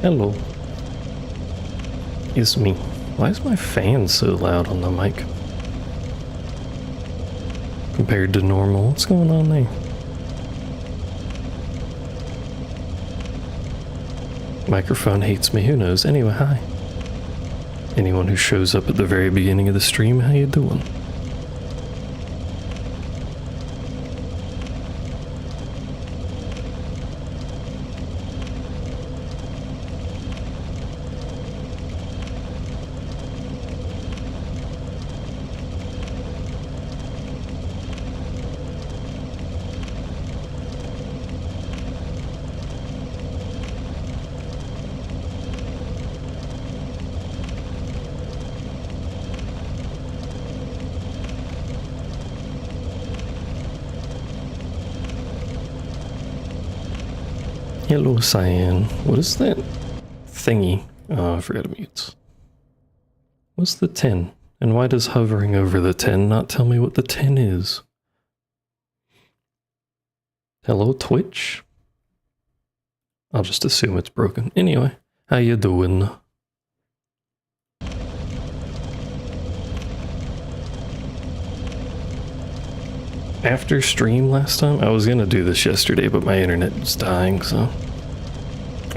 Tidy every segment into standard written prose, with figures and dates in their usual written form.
Hello. It's me. Why is my fan so loud on the mic? Compared to normal, what's going on there? Microphone hates me, who knows? Anyway, hi. Anyone who shows up at the very beginning of the stream, how you doing? Hello, Cyan. What is that thingy? Oh, I forgot to mute. What's the 10? And why does hovering over the 10 not tell me what the 10 is? Hello, Twitch? I'll just assume it's broken. Anyway, how you doing? After stream last time, I was gonna do this yesterday, but my internet was dying, so...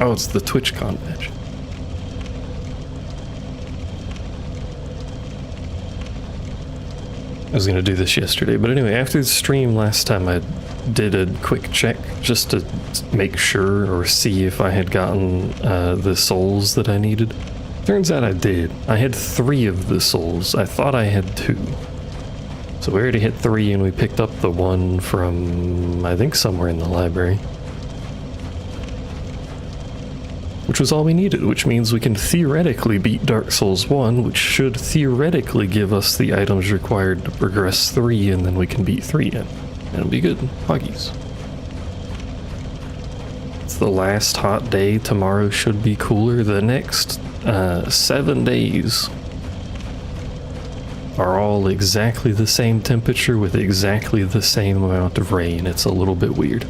Oh, it's the TwitchCon badge. I was gonna do this yesterday, but anyway, after the stream last time, I did a quick check just to make sure or see if I had gotten the souls that I needed. Turns out I did. I had 3 of the souls. I thought I had 2. So we already hit 3 and we picked up the 1 from, I think, somewhere in the library. Which was all we needed, which means we can theoretically beat Dark Souls 1, which should theoretically give us the items required to progress 3, and then we can beat 3 in. It'll be good. Huggies. It's the last hot day. Tomorrow should be cooler. The next 7 days are all exactly the same temperature with exactly the same amount of rain. It's a little bit weird.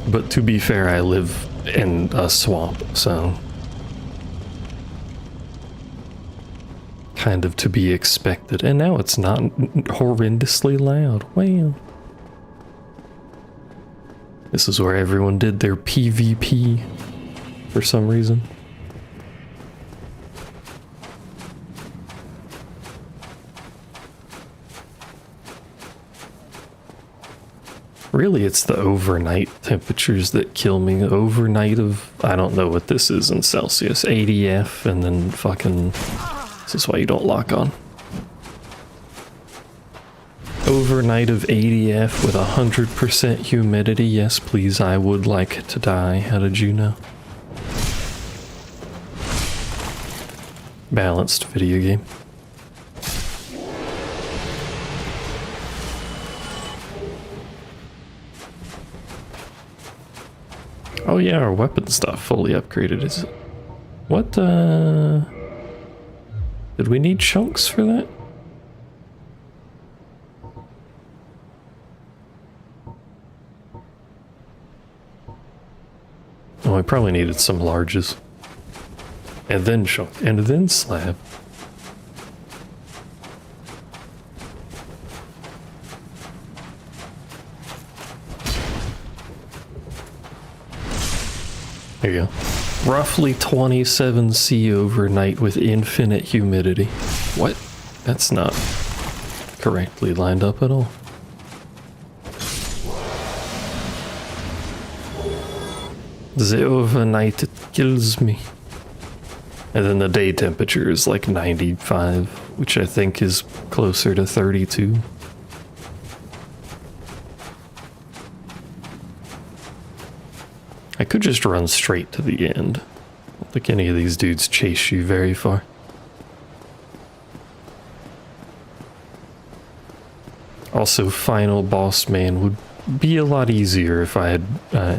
But to be fair, I live in a swamp, so... kind of to be expected. And now it's not horrendously loud. Wow. This is where everyone did their PvP for some reason. Really, it's the overnight temperatures that kill me. Overnight of, I don't know what this is in Celsius, 80F, and then fucking, this is why you don't lock on. Overnight of 80F with 100% humidity. Yes, please, I would like to die. How did you know? Balanced video game. Oh yeah, our weapon stuff fully upgraded, is it? What, did we need chunks for that? Oh, I probably needed some larges. And then chunk, and then slab. There you go. Roughly 27°C overnight with infinite humidity. What? That's not correctly lined up at all. The overnight, it kills me. And then the day temperature is like 95, which I think is closer to 32. I could just run straight to the end. I don't think any of these dudes chase you very far. Also, final boss man would be a lot easier if I had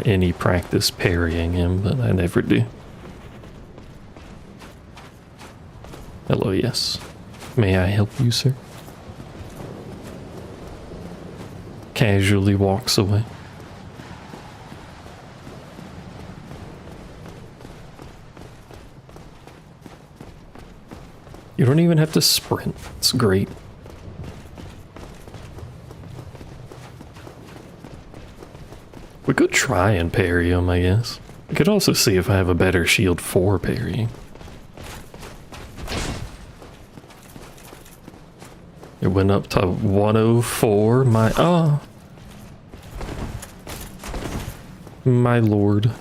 any practice parrying him, but I never do. Hello, yes. May I help you, sir? Casually walks away. You don't even have to sprint. It's great. We could try and parry him, I guess. I could also see if I have a better shield for parrying. It went up to 104. My lord.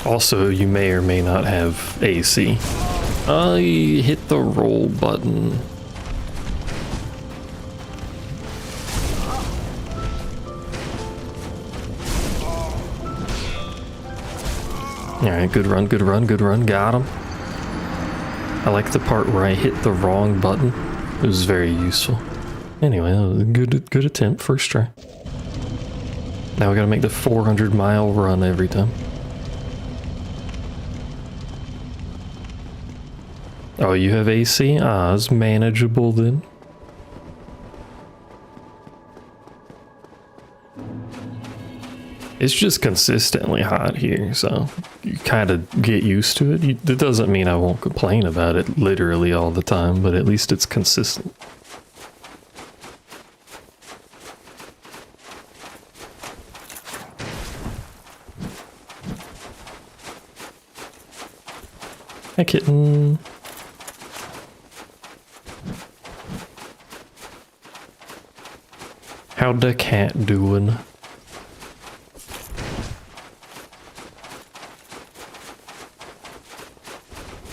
Also, you may or may not have AC. I hit the roll button. Alright, good run, good run, good run. Got him. I like the part where I hit the wrong button. It was very useful. Anyway, that was a good attempt, first try. Now we gotta make the 400-mile run every time. Oh, you have AC? Ah, it's manageable then. It's just consistently hot here, so you kind of get used to it. That doesn't mean I won't complain about it literally all the time, but at least it's consistent. Hi, kitten. How the cat doing?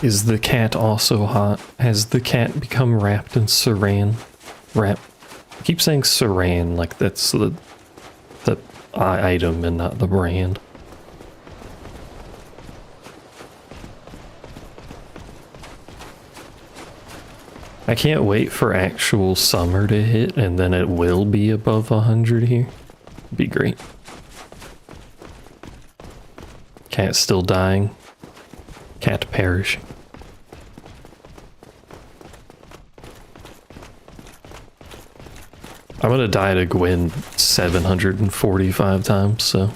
Is the cat also hot? Has the cat become wrapped in saran? I keep saying saran like that's the item and not the brand. I can't wait for actual summer to hit, and then it will be above 100 here. Be great. Cat still dying. Cat perishing. I'm gonna die to Gwen 745 times, so.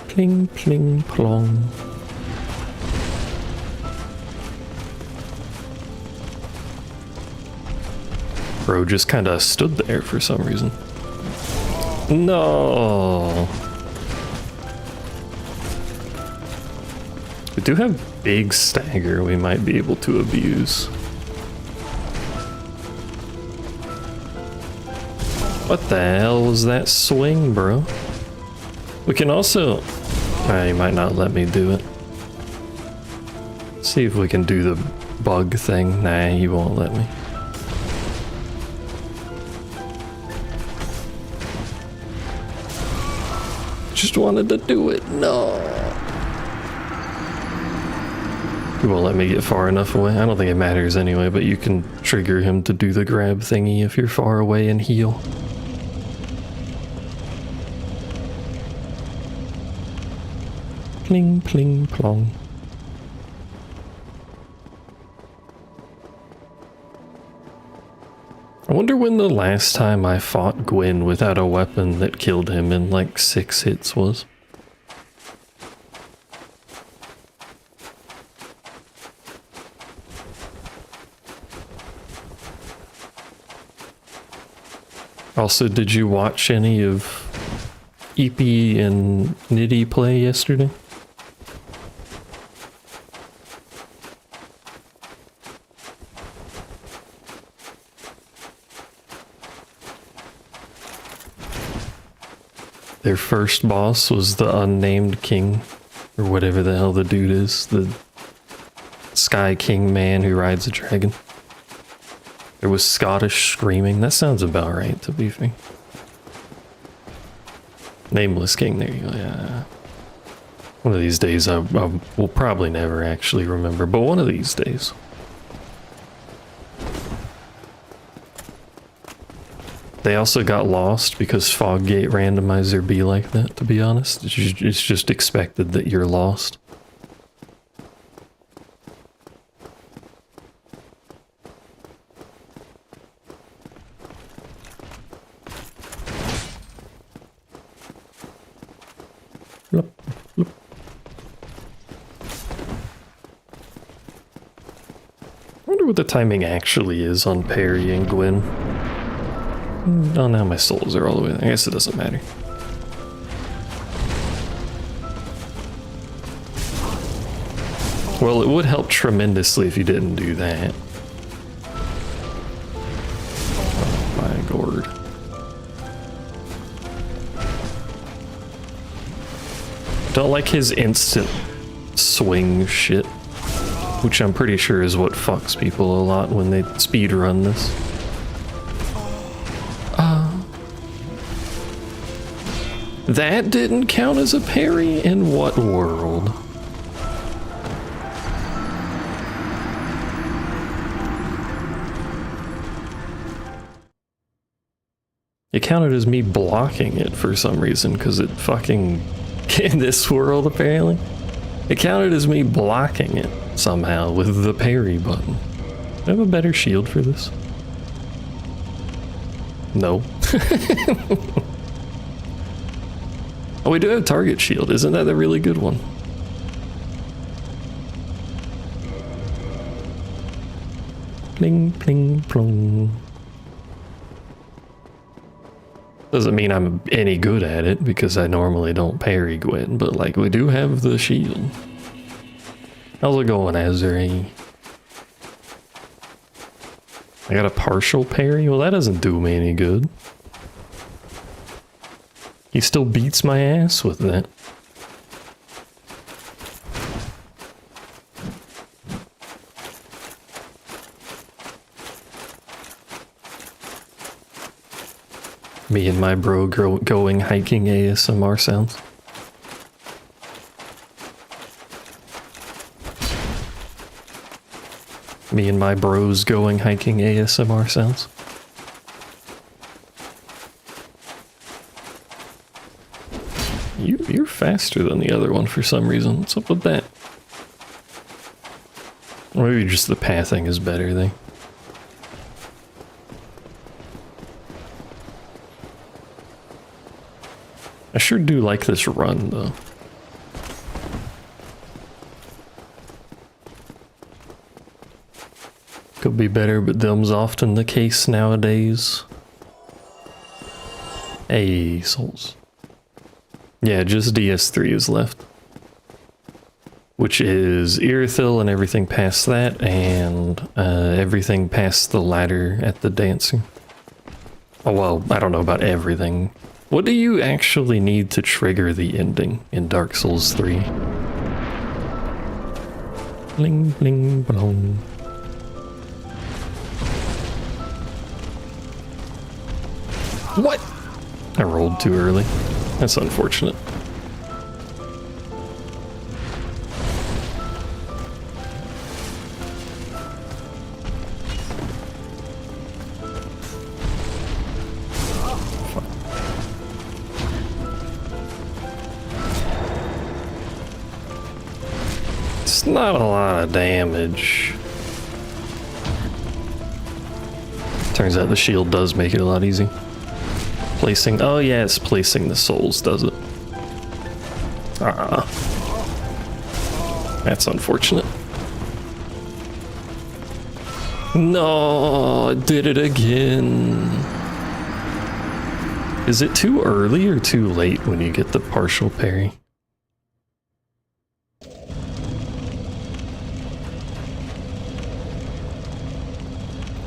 Pling, pling, plong. Bro just kind of stood there for some reason. No. We do have big stagger we might be able to abuse. What the hell was that swing, bro? We can also... he might not let me do it. See if we can do the bug thing. Nah, he won't let me. Just wanted to do it. No. He won't let me get far enough away. I don't think it matters anyway, but you can trigger him to do the grab thingy if you're far away and heal. Pling, pling, plong. I wonder when the last time I fought Gwen without a weapon that killed him in like 6 hits was. Also, did you watch any of Eepy and Nitty play yesterday? Their first boss was the unnamed king, or whatever the hell the dude is, the Sky King man who rides a dragon. There was Scottish screaming. That sounds about right, to be fair. Nameless King, there you go, yeah. One of these days I will probably never actually remember, but one of these days. They also got lost because Foggate randomizer be like that, to be honest. It's just expected that you're lost. Blup, blup. I wonder what the timing actually is on parry and Gwyn. Oh, now my souls are all the way there. I guess it doesn't matter. Well, it would help tremendously if you didn't do that. Oh my god. Don't like his instant swing shit, which I'm pretty sure is what fucks people a lot when they speedrun this. That didn't count as a parry? In what world? It counted as me blocking it for some reason, because it fucking... in this world, apparently. It counted as me blocking it, somehow, with the parry button. Do I have a better shield for this? No. Oh, we do have target shield. Isn't that a really good one? Pling, pling, plong. Doesn't mean I'm any good at it, because I normally don't parry Gwyn, but like, we do have the shield. How's it going, Azuri? I got a partial parry? Well, that doesn't do me any good. He still beats my ass with that. Me and my bro going hiking ASMR sounds. Me and my bros going hiking ASMR sounds. You're faster than the other one for some reason. What's up with that? Or maybe just the pathing is better there. I sure do like this run, though. Could be better, but them's often the case nowadays. Hey, souls. Yeah, just DS3 is left. Which is Irithyll and everything past that, and everything past the ladder at the dancer. Oh, well, I don't know about everything. What do you actually need to trigger the ending in Dark Souls 3? Bling, bling, blong. What? I rolled too early. That's unfortunate. It's not a lot of damage. Turns out the shield does make it a lot easier. Placing, oh yeah, it's placing the souls, does it? Ah. That's unfortunate. No, I did it again. Is it too early or too late when you get the partial parry?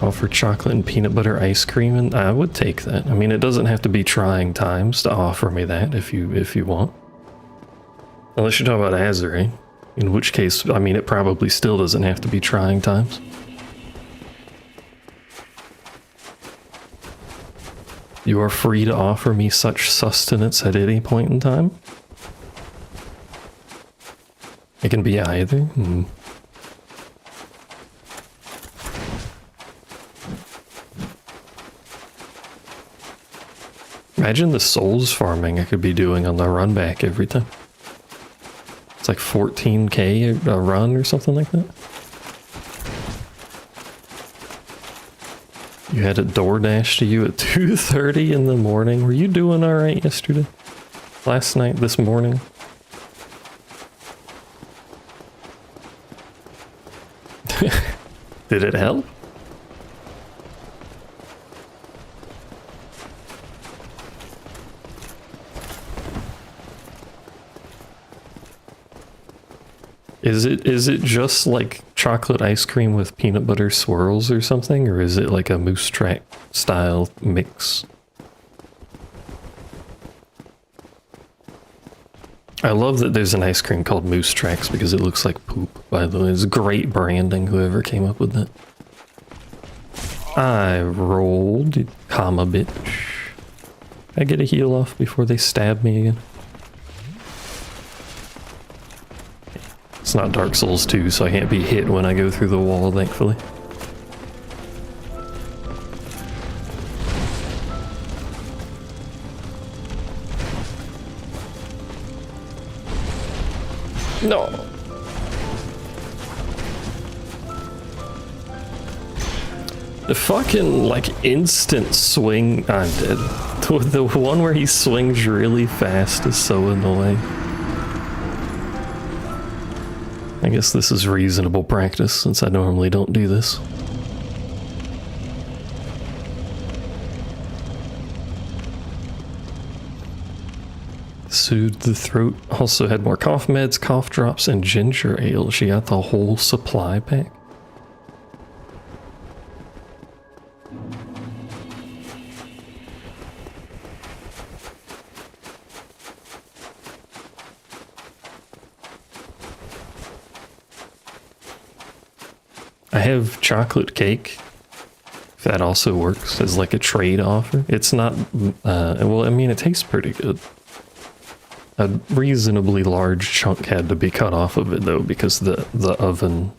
Offer chocolate and peanut butter ice cream, and I would take that. I mean, it doesn't have to be trying times to offer me that if you want. Unless you're talking about Azuri, in which case, I mean, it probably still doesn't have to be trying times. You are free to offer me such sustenance at any point in time. It can be either. Imagine the souls farming I could be doing on the run back every time. It's like 14k a run or something like that. You had a DoorDash to you at 2:30 in the morning. Were you doing all right yesterday? Last night, this morning? Did it help? Is it just like chocolate ice cream with peanut butter swirls or something, or is it like a moose track style mix? I love that there's an ice cream called Moose Tracks because it looks like poop, by the way. It's great branding, whoever came up with that. I rolled, comma bitch. I get a heal off before they stab me again. It's not Dark Souls 2, so I can't be hit when I go through the wall, thankfully. No. The fucking, like, instant swing... I'm dead. The one where he swings really fast is so annoying. I guess this is reasonable practice, since I normally don't do this. Soothed the throat. Also had more cough meds, cough drops, and ginger ale. She got the whole supply pack. I have chocolate cake, if that also works as like a trade offer. It's not, well, I mean, it tastes pretty good. A reasonably large chunk had to be cut off of it though, because the oven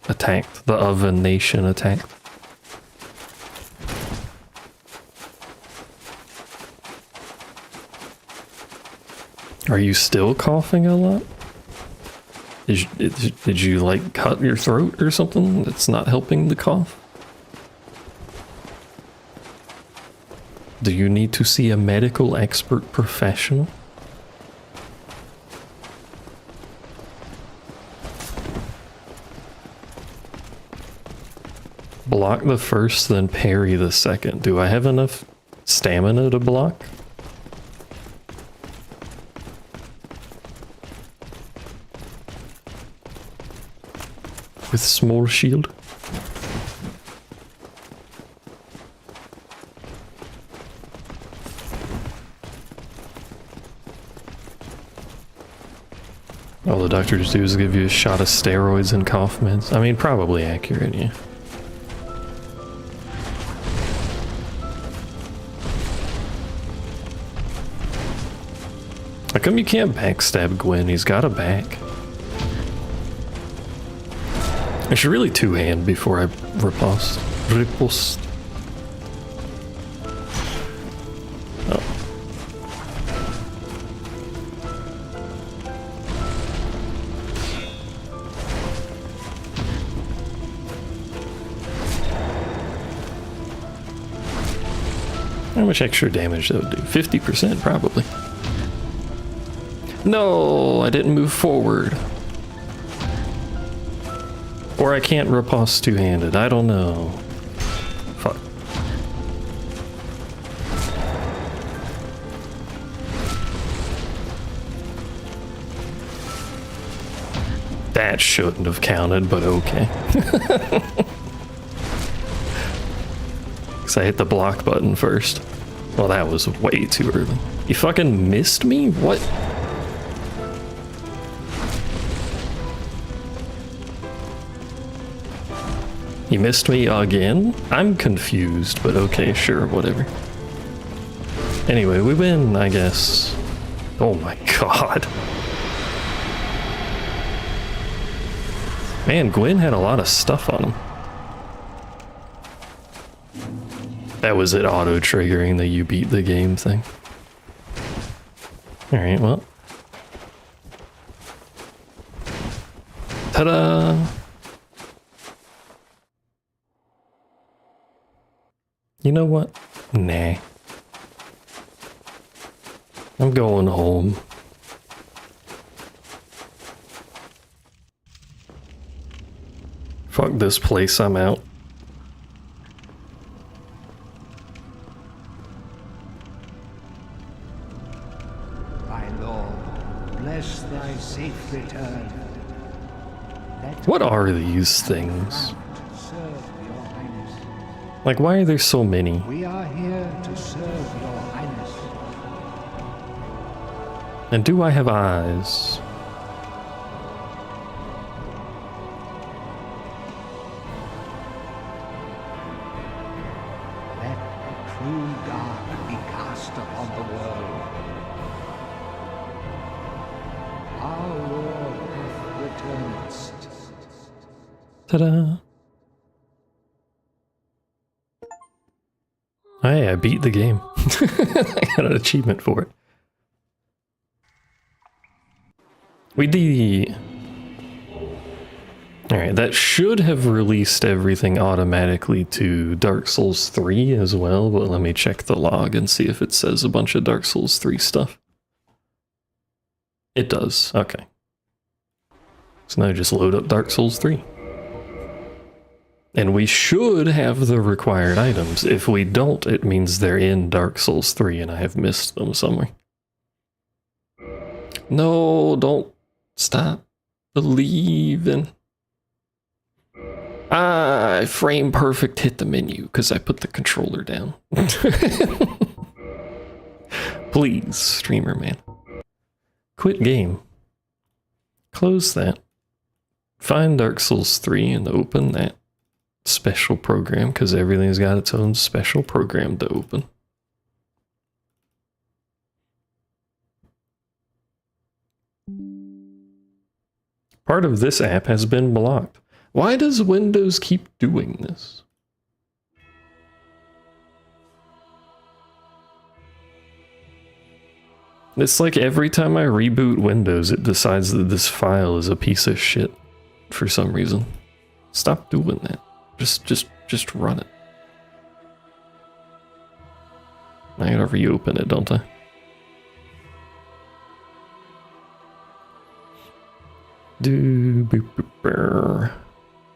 attacked. The oven nation attacked. Are you still coughing a lot? Did you like cut your throat or something that's not helping the cough? Do you need to see a medical expert professional? Block the first, then parry the second. Do I have enough stamina to block? With small shield? All the doctors do is give you a shot of steroids and cough meds. I mean, probably accurate, yeah. How come you can't backstab Gwen? He's got a back. I should really two-hand before I riposte. Oh. How much extra damage that would do? 50% probably. No, I didn't move forward. Or I can't riposte two-handed, I don't know. Fuck. That shouldn't have counted, but okay. Because I hit the block button first. Well, that was way too early. You fucking missed me? What? You missed me again? I'm confused, but okay, sure, whatever. Anyway, we win, I guess. Oh my god. Man, Gwen had a lot of stuff on him. That was it auto-triggering the you beat the game thing. Alright, well. Ta-da! You know what? Nah. I'm going home. Fuck this place, I'm out. My lord, bless thy safe return. What are these things? Serve your highness. Like, why are there so many? We are here to serve your highness. And do I have eyes? Let a cruel dark be cast upon the world. Our Lord hath returned. Ta-da! Hey, I beat the game. I got an achievement for it. We did. Alright, that should have released everything automatically to Dark Souls 3 as well, but let me check the log and see if it says a bunch of Dark Souls 3 stuff. It does, okay. So now just load up Dark Souls 3. And we should have the required items. If we don't, it means they're in Dark Souls 3 and I have missed them somewhere. No, don't stop believing. I frame perfect hit the menu because I put the controller down. Please, streamer man. Quit game. Close that. Find Dark Souls 3 and open that special program because everything's got its own special program to open. Part of this app has been blocked. Why does Windows keep doing this? It's like every time I reboot Windows, it decides that this file is a piece of shit for some reason. Stop doing that. Just run it. I gotta reopen it, don't I?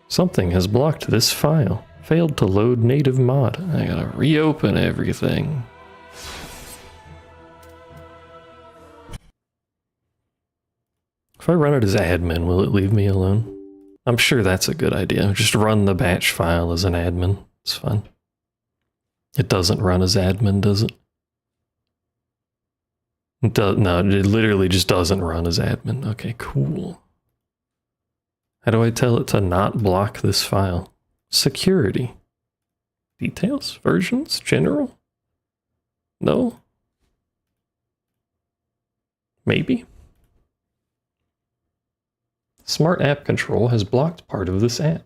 Something has blocked this file. Failed to load native mod. I gotta reopen everything. If I run it as admin, will it leave me alone? I'm sure that's a good idea. Just run the batch file as an admin. It's fine. It doesn't run as admin, does it? No, it literally just doesn't run as admin. Okay, cool. How do I tell it to not block this file? Security. Details? Versions? General? No? Maybe? Smart App Control has blocked part of this app.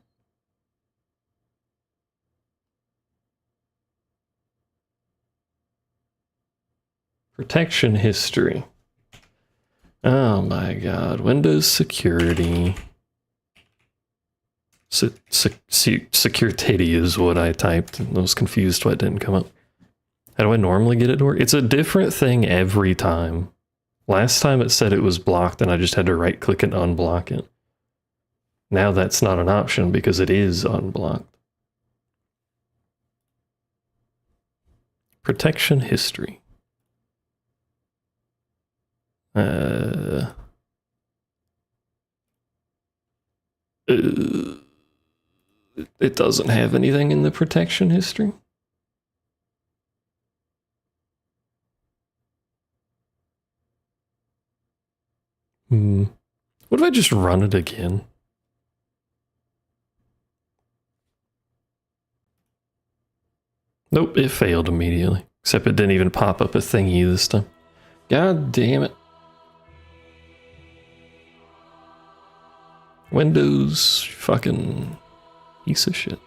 Protection history. Oh my god. Windows security. Security is what I typed. I was confused why it didn't come up. How do I normally get it to work? It's a different thing every time. Last time it said it was blocked and I just had to right click and unblock it. Now that's not an option because it is unblocked. Protection history. It doesn't have anything in the protection history. What if I just run it again? Nope, it failed immediately. Except it didn't even pop up a thingy this time. God damn it. Windows fucking piece of shit.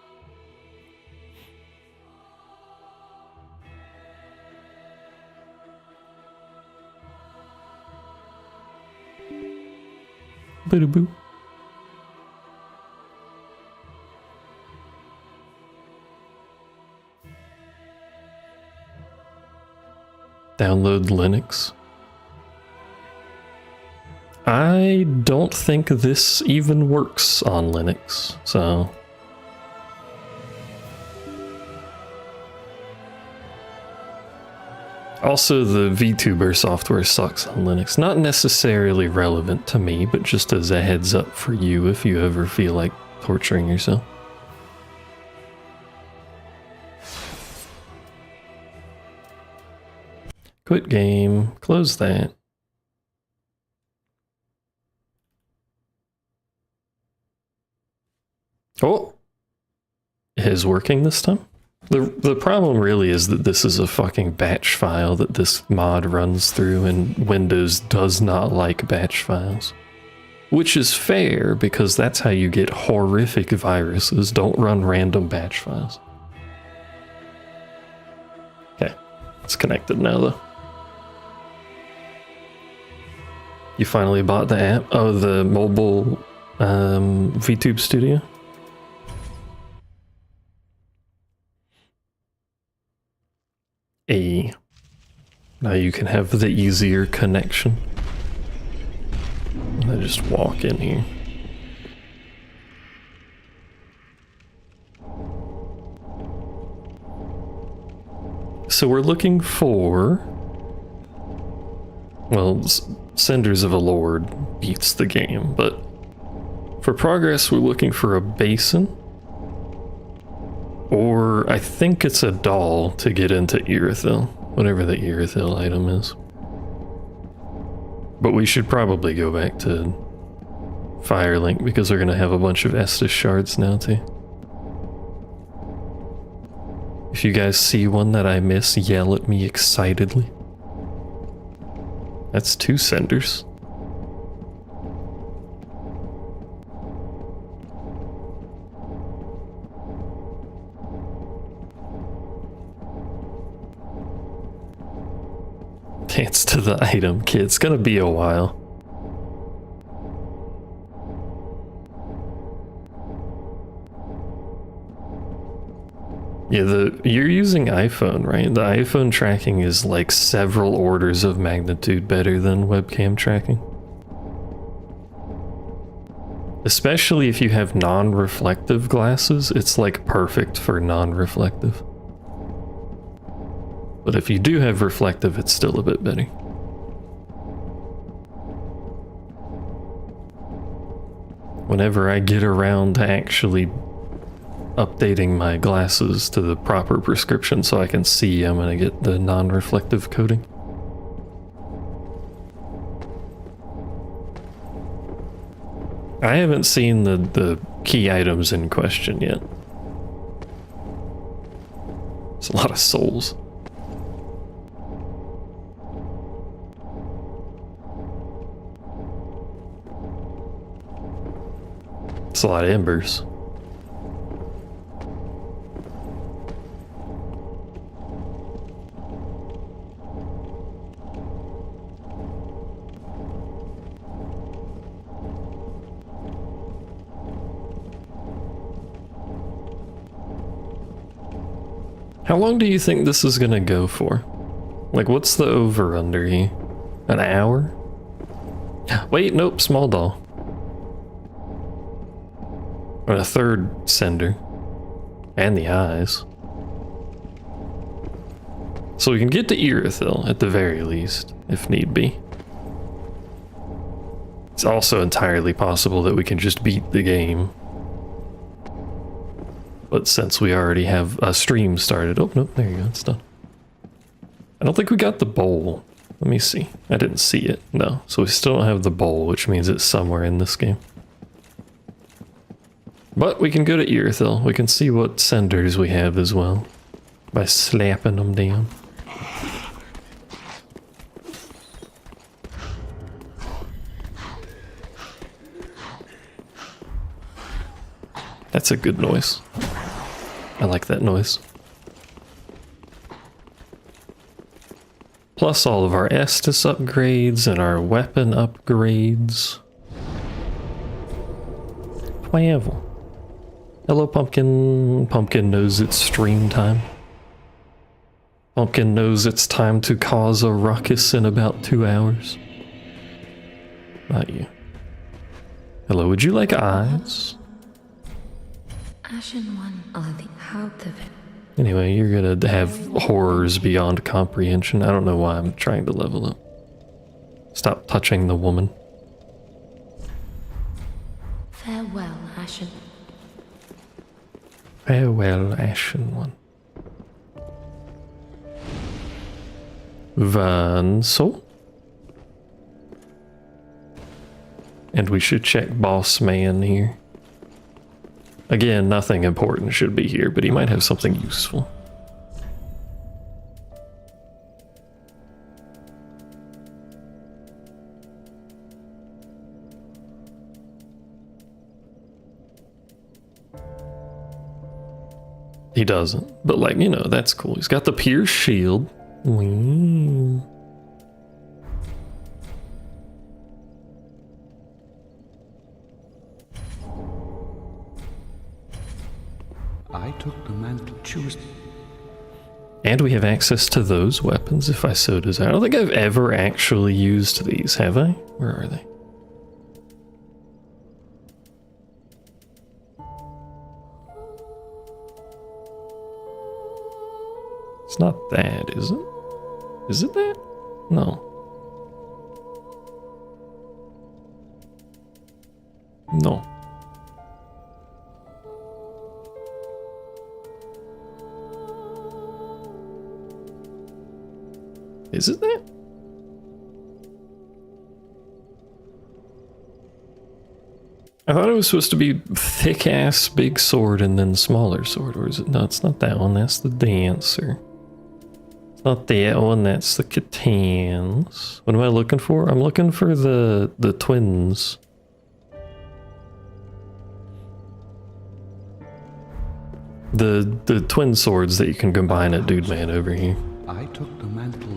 Boo-boo. Download Linux. I don't think this even works on Linux, so Also, the VTuber software sucks on Linux. Not necessarily relevant to me, but just as a heads up for you if you ever feel like torturing yourself. Quit game. Close that. Oh! It is working this time? The problem really is that this is a fucking batch file that this mod runs through, and Windows does not like batch files. Which is fair, because that's how you get horrific viruses. Don't run random batch files. Okay, it's connected now though. You finally bought the app? Oh, the mobile VTube Studio? Now you can have the easier connection. I just walk in here. So we're looking for... Well, Cinders of a Lord beats the game, but for progress we're looking for a basin. Or I think it's a doll to get into Irithil, whatever the Irithil item is. But we should probably go back to Firelink because we're going to have a bunch of Estus shards now too. If you guys see one that I miss, yell at me excitedly. That's 2 Cinders. Dance to the item, kid. It's gonna be a while. Yeah, you're using iPhone, right? The iPhone tracking is like several orders of magnitude better than webcam tracking. Especially if you have non-reflective glasses, it's like perfect for non-reflective. But if you do have reflective, it's still a bit better. Whenever I get around to actually updating my glasses to the proper prescription so I can see, I'm gonna get the non-reflective coating. I haven't seen the key items in question yet. It's a lot of souls. It's a lot of embers. How long do you think this is gonna go for? Like, what's the over-under here? An hour? Wait, nope, small doll. Or a 3rd Cinder. And the eyes. So we can get to Irithil, at the very least, if need be. It's also entirely possible that we can just beat the game. But since we already have a stream started... Oh, nope, there you go, it's done. I don't think we got the bowl. Let me see. I didn't see it. No, so we still don't have the bowl, which means it's somewhere in this game. But we can go to Irithil. We can see what Cinders we have as well. By slapping them down. That's a good noise. I like that noise. Plus all of our Estus upgrades and our weapon upgrades. Travel. Hello, Pumpkin. Pumpkin knows it's stream time. Pumpkin knows it's time to cause a ruckus in about 2 hours. Not you. Hello, would you like eyes? Ashen one, or the out of it. Anyway, you're gonna have horrors beyond comprehension. I don't know why I'm trying to level up. Stop touching the woman. Farewell, Ashen. Farewell, Ashen One. Vansel. And we should check Boss Man here. Again, nothing important should be here, but he might have something useful. He doesn't, but like, you know, that's cool. He's got the pierce shield. Whee. I took the mantle choose. And we have access to those weapons if I so desire. I don't think I've ever actually used these, have I? Where are they? It's not that, is it? Is it that? No. No. Is it that? I thought it was supposed to be thick ass big sword and then smaller sword, or is it? No, it's not that one. That's the dancer. It's not that one. That's the Catans. What am I looking for? I'm looking for the twins. The twin swords that you can combine at Dude Man over here. I took the mantle.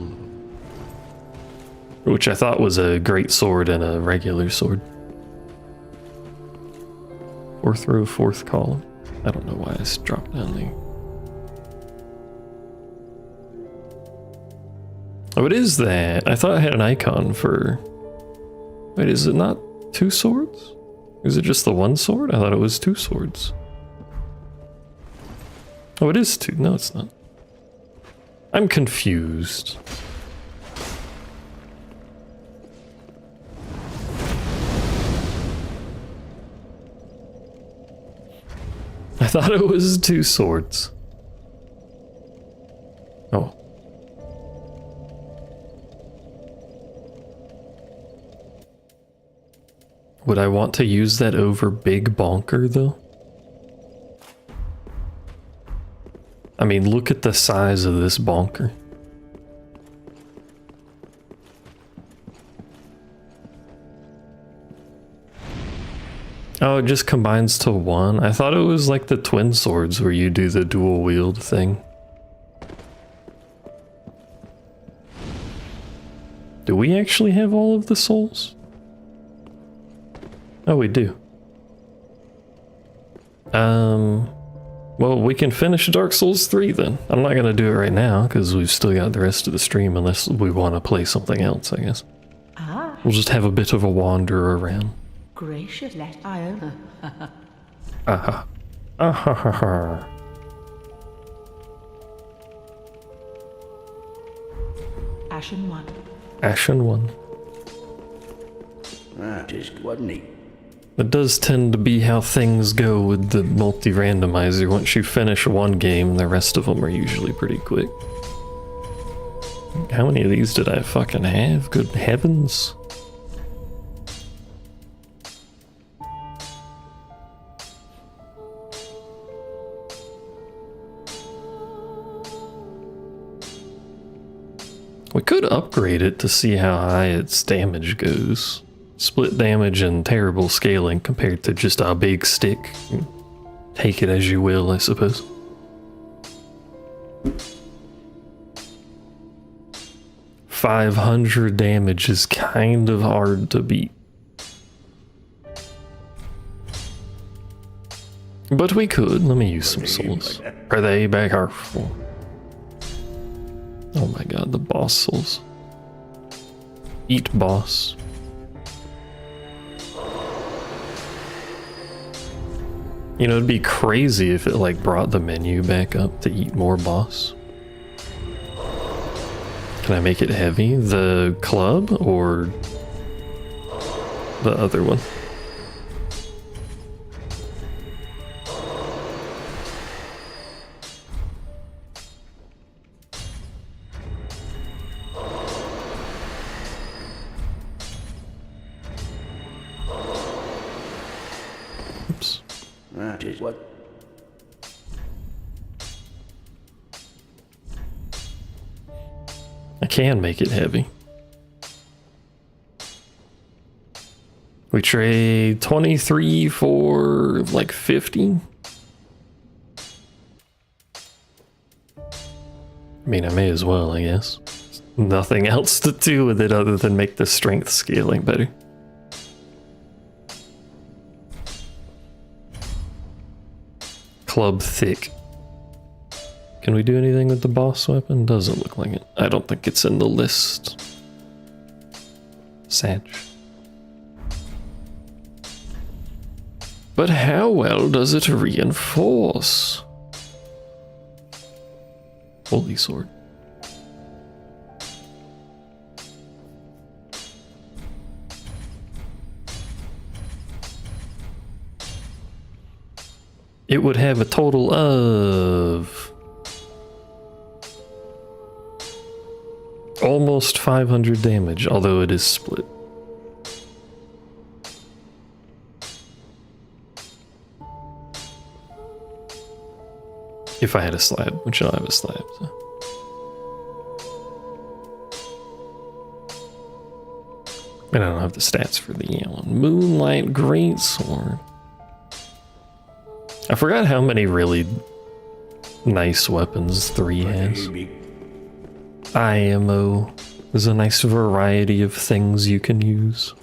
Which I thought was a great sword and a regular sword. Fourth row, fourth column. I don't know why it's dropped down there. Oh, it is that. I thought I had an icon for... Wait, is it not two swords? Is it just the one sword? I thought it was two swords. Oh, it is two. No, it's not. I'm confused. I thought it was two swords. Oh. Would I want to use that over Big Bonker, though? I mean, look at the size of this bonker. Oh, it just combines to one? I thought it was like the twin swords where you do the dual wield thing. Do we actually have all of the souls? Oh, we do. Well, we can finish Dark Souls 3 then. I'm not gonna do it right now because we've still got the rest of the stream unless we want to play something else, I guess. Ah, We'll just have a bit of a wander around. gracious, let Iona. Aha. Ahahaha. Ashen One. Ashen One. Just wasn't he? It does tend to be how things go with the multi-randomizer. Once you finish one game, the rest of them are usually pretty quick. How many of these did I fucking have? Good heavens. We could upgrade it to see how high its damage goes. Split damage and terrible scaling compared to just a big stick. Take it as you will, I suppose. $500 damage is kind of hard to beat. But we could. Let me use some souls. Are they back powerful? Oh my god, the boss souls. Eat boss. You know, it'd be crazy if it like brought the menu back up to eat more boss. Can I make it heavy? The club or the other one? Oops. What? I can make it heavy. We trade 23 for like 50. I mean, I may as well, I guess. Nothing else to do with it other than make the strength scaling better. Club thick. Can we do anything with the boss weapon? Doesn't look like it. I don't think it's in the list. Sad. But how well does it reinforce? Holy sword. It would have a total of almost 500 damage, although it is split. If I had a slab, which I don't have a slab. So. And I don't have the stats for the yellow. Moonlight Greatsword. I forgot how many really nice weapons 3 has. IMO. There's a nice variety of things you can use.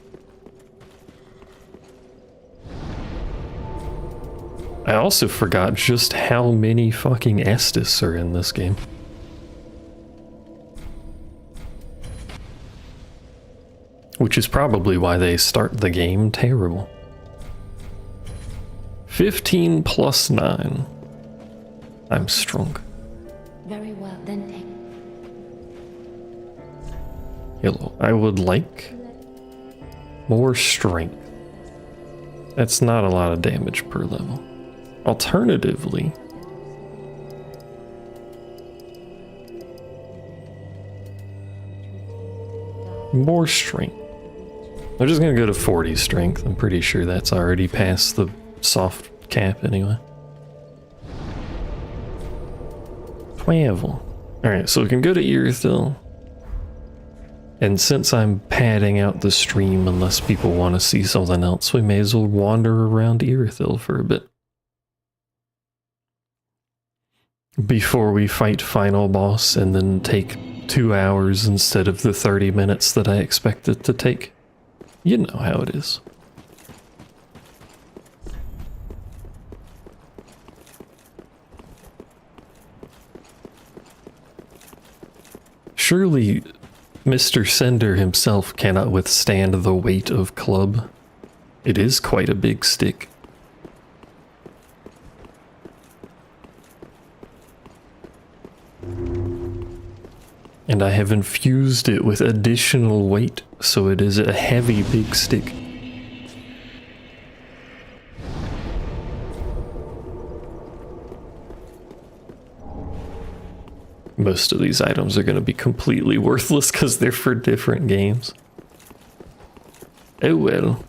I also forgot just how many fucking Estus are in this game. Which is probably why they start the game terrible. 15 plus 9. I'm strong. Very well, then take. Hello. I would like more strength. That's not a lot of damage per level. Alternatively, more strength. I'm just gonna go to 40 strength. I'm pretty sure that's already past the soft cap anyway. 12. Alright, so we can go to Irithyll. And since I'm padding out the stream, unless people want to see something else, we may as well wander around Irithyll for a bit. Before we fight final boss and then take 2 hours instead of the 30 minutes that I expect it to take. You know how it is. Surely Mr. Sender himself cannot withstand the weight of club. It is quite a big stick. And I have infused it with additional weight, so it is a heavy big stick. Most of these items are going to be completely worthless because they're for different games. Oh well.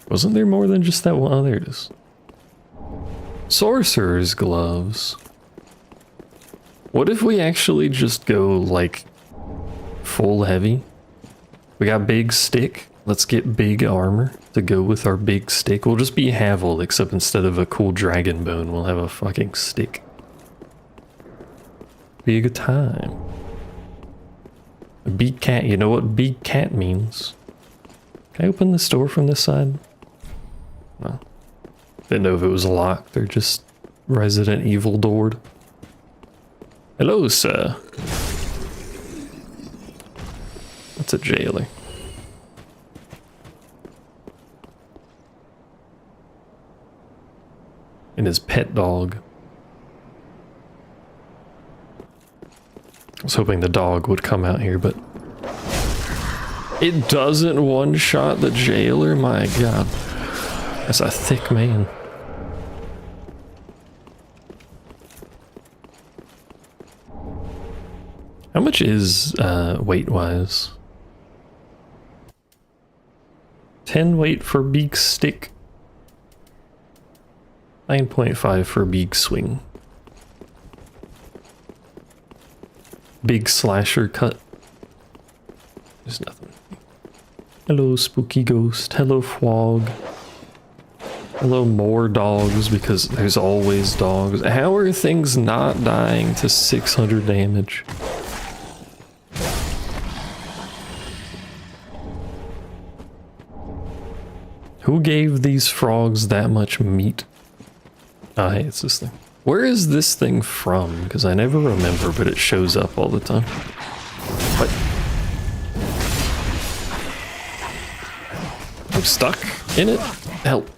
Wasn't there more than just that one? Oh, there it is. Sorcerer's gloves. What if we actually just go like full heavy? We got big stick. Let's get big armor to go with our big stick. We'll just be Havel, except instead of a cool dragon bone, we'll have a fucking stick. Big time. A big cat. You know what big cat means? Can I open this door from this side? No. Didn't know if it was locked or just Resident Evil doored. Hello, sir. That's a jailer. and his pet dog. I was hoping the dog would come out here, but it doesn't one-shot the jailer? My god. That's a thick man. How much is weight-wise? 10 weight for beak stick. 9.5 for beak swing. Big slasher cut. There's nothing. Hello, spooky ghost. Hello, fwog. Hello, more dogs, because there's always dogs. How are things not dying to 600 damage? Who gave these frogs that much meat? Ah, hey, it's this thing. Where is this thing from? Because I never remember, but it shows up all the time. What? I'm stuck in it? Help.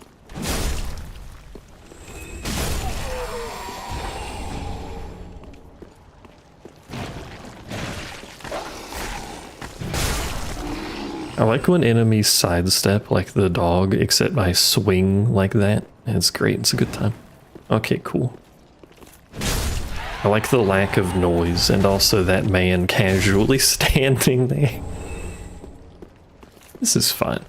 I like when enemies sidestep like the dog, except I swing like that. And it's great, it's a good time. Okay, cool. I like the lack of noise and also that man casually standing there. This is fun.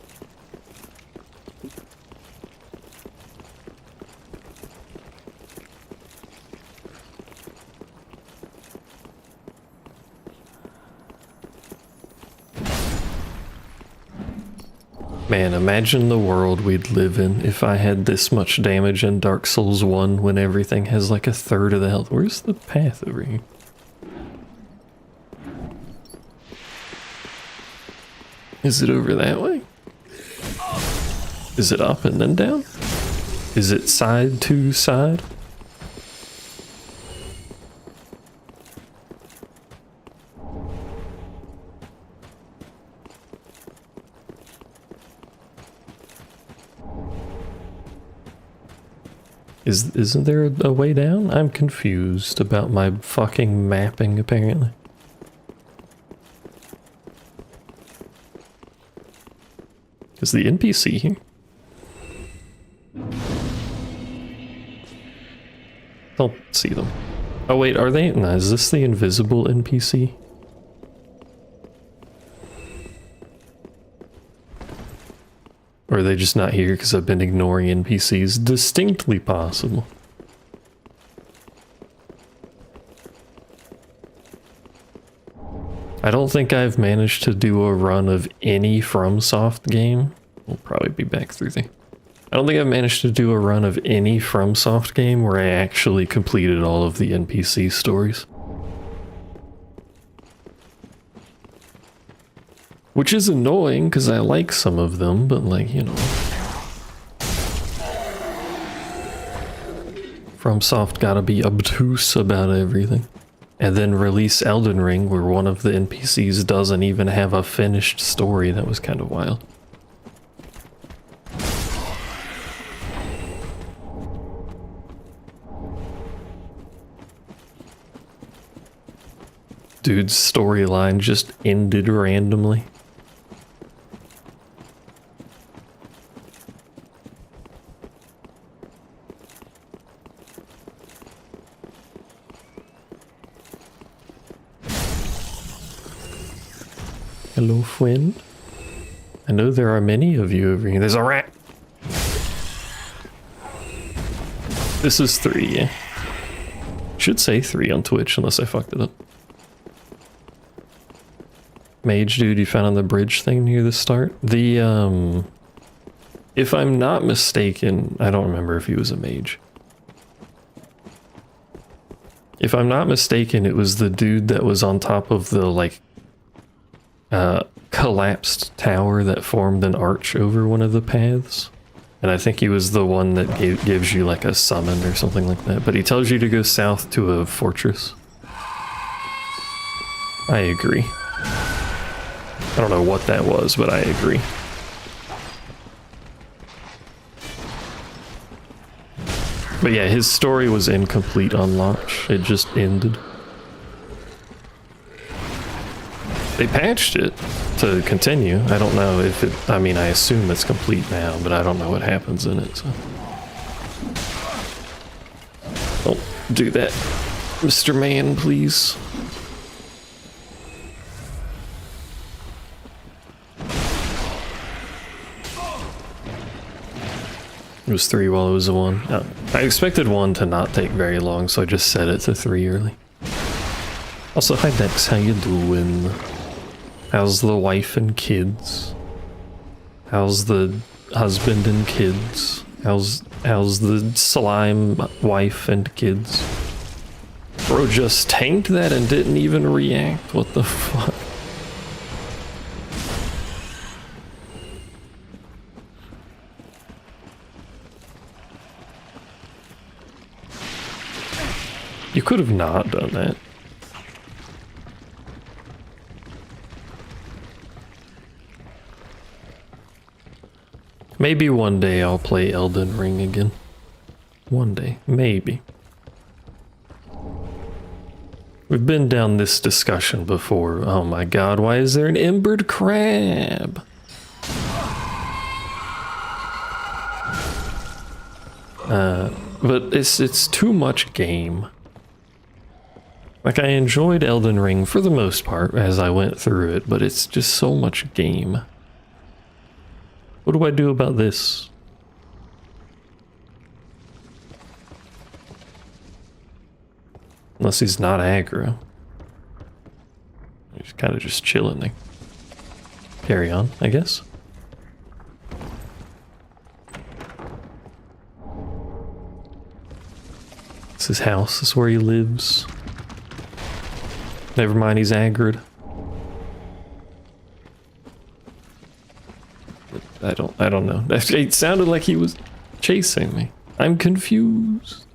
Man, imagine the world we'd live in if I had this much damage in Dark Souls 1 when everything has like a third of the health. Where's the path over here? Is it over that way? Is it up and then down? Is it side to side? Isn't there a way down? I'm confused about my fucking mapping, apparently. Is the NPC here? Don't see them. Oh wait, are they? No, is this the invisible NPC? Or are they just not here because I've been ignoring NPCs? Distinctly possible. I don't think I've managed to do a run of any FromSoft game. We'll probably be back through there. I don't think I've managed to do a run of any FromSoft game where I actually completed all of the NPC stories. Which is annoying, because I like some of them, but like, you know. FromSoft gotta be obtuse about everything. And then release Elden Ring, where one of the NPCs doesn't even have a finished story. That was kind of wild. Dude's storyline just ended randomly. Hello, friend. I know there are many of you over here. There's a rat. This is 3, yeah. Should say 3 on Twitch, unless I fucked it up. Mage dude you found on the bridge thing near the start. The, if I'm not mistaken, I don't remember if he was a mage. If I'm not mistaken, it was the dude that was on top of the, like, collapsed tower that formed an arch over one of the paths. And I think he was the one that gives you like a summon or something like that. But he tells you to go south to a fortress. I agree. I don't know what that was, but I agree. But yeah, his story was incomplete on launch. It just ended. They patched it to continue. I don't know if it... I mean, I assume it's complete now, but I don't know what happens in it, so... Don't do that, Mr. Man, please. It was 3 while it was a 1. Oh, I expected 1 to not take very long, so I just set it to 3 early. Also, hi Dex, how you doing? How's the wife and kids? How's the husband and kids? How's the slime wife and kids? Bro just tanked that and didn't even react. What the fuck? You could have not done that. Maybe one day I'll play Elden Ring again. One day, maybe. We've been down this discussion before. Oh my god, why is there an embered crab? But it's too much game. Like, I enjoyed Elden Ring for the most part as I went through it, but it's just so much game. What do I do about this? Unless he's not aggro. He's kind of just chilling there. Carry on, I guess. It's his house. This is where he lives. Never mind, he's aggroed. I don't know. It sounded like he was chasing me. I'm confused.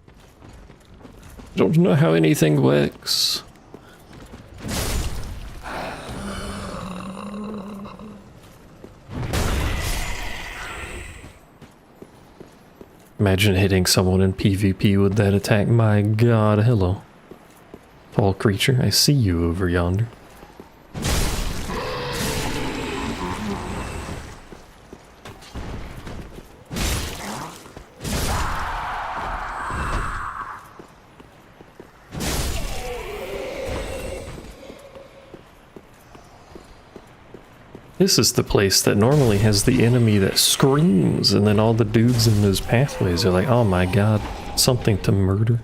Don't know how anything works. Imagine hitting someone in PvP with that attack. My god, hello. Tall creature, I see you over yonder. This is the place that normally has the enemy that screams, and then all the dudes in those pathways are like, oh my god, something to murder.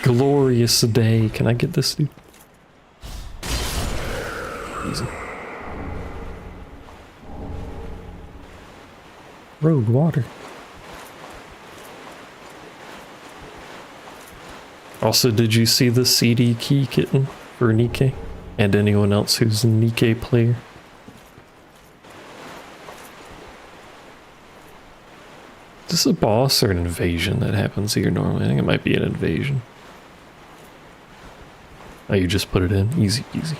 Glorious day. Can I get this dude? Easy. Road water. Also, did you see the CD key kitten for Nikke? And anyone else who's a Nikke player? Is this a boss or an invasion that happens here normally? I think it might be an invasion. Oh, you just put it in? Easy, easy.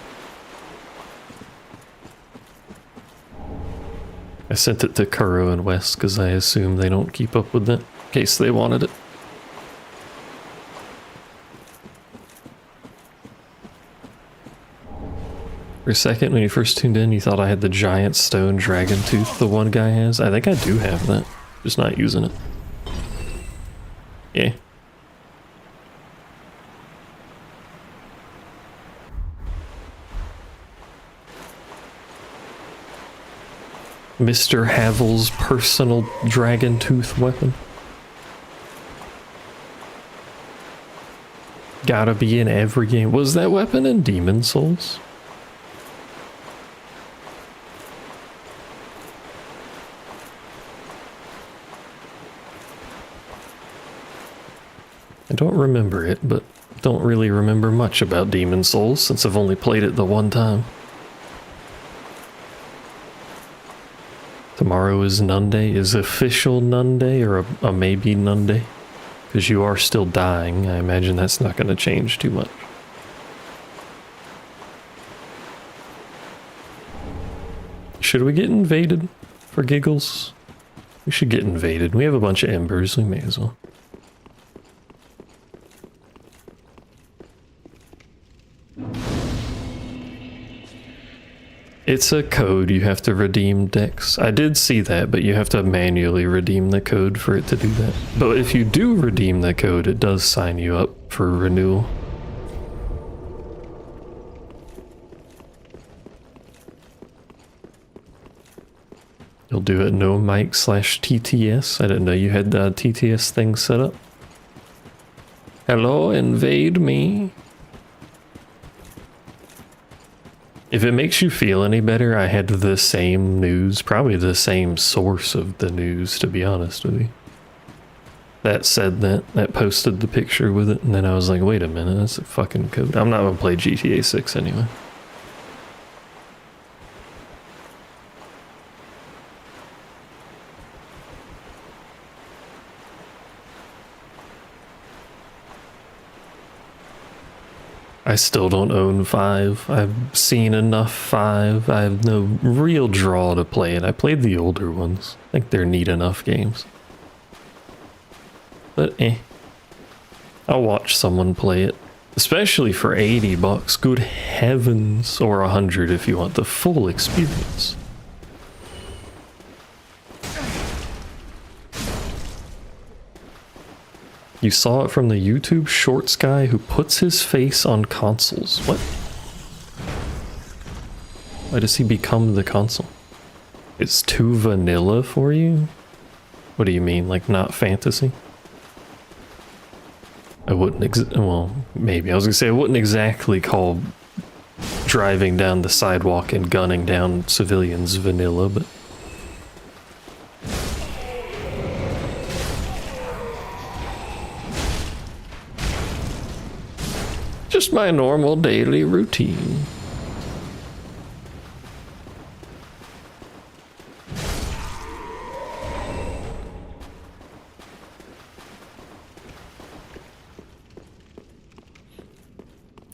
I sent it to Kuro and West because I assume they don't keep up with that in case they wanted it. For a second, when you first tuned in, you thought I had the giant stone dragon tooth the one guy has. I think I do have that, just not using it. Yeah. Mr. Havel's personal dragon tooth weapon. Gotta be in every game. Was that weapon in Demon Souls? I don't remember it, but don't really remember much about Demon Souls since I've only played it the one time. Tomorrow is Nun Day. Is official Nun Day or a maybe Nun Day? Because you are still dying. I imagine that's not going to change too much. Should we get invaded for giggles? We should get invaded. We have a bunch of embers. We may as well. It's a code you have to redeem, Dex. I did see that, but you have to manually redeem the code for it to do that. But if you do redeem the code, it does sign you up for renewal. You'll do it no mic slash TTS. I didn't know you had the TTS thing set up. Hello, invade me. If it makes you feel any better, I had the same news, probably the same source of the news, to be honest with you. That said that posted the picture with it, and then I was like, wait a minute, that's a fucking code. I'm not gonna play GTA 6 anyway. I still don't own 5. I've seen enough 5. I have no real draw to play it. I played the older ones. I think they're neat enough games. But I'll watch someone play it. Especially for $80. Good heavens. Or 100 if you want the full experience. You saw it from the YouTube Shorts guy who puts his face on consoles. What? Why does he become the console? It's too vanilla for you? What do you mean, like not fantasy? I wouldn't well, maybe. I was gonna say I wouldn't exactly call driving down the sidewalk and gunning down civilians vanilla, but... just my normal daily routine.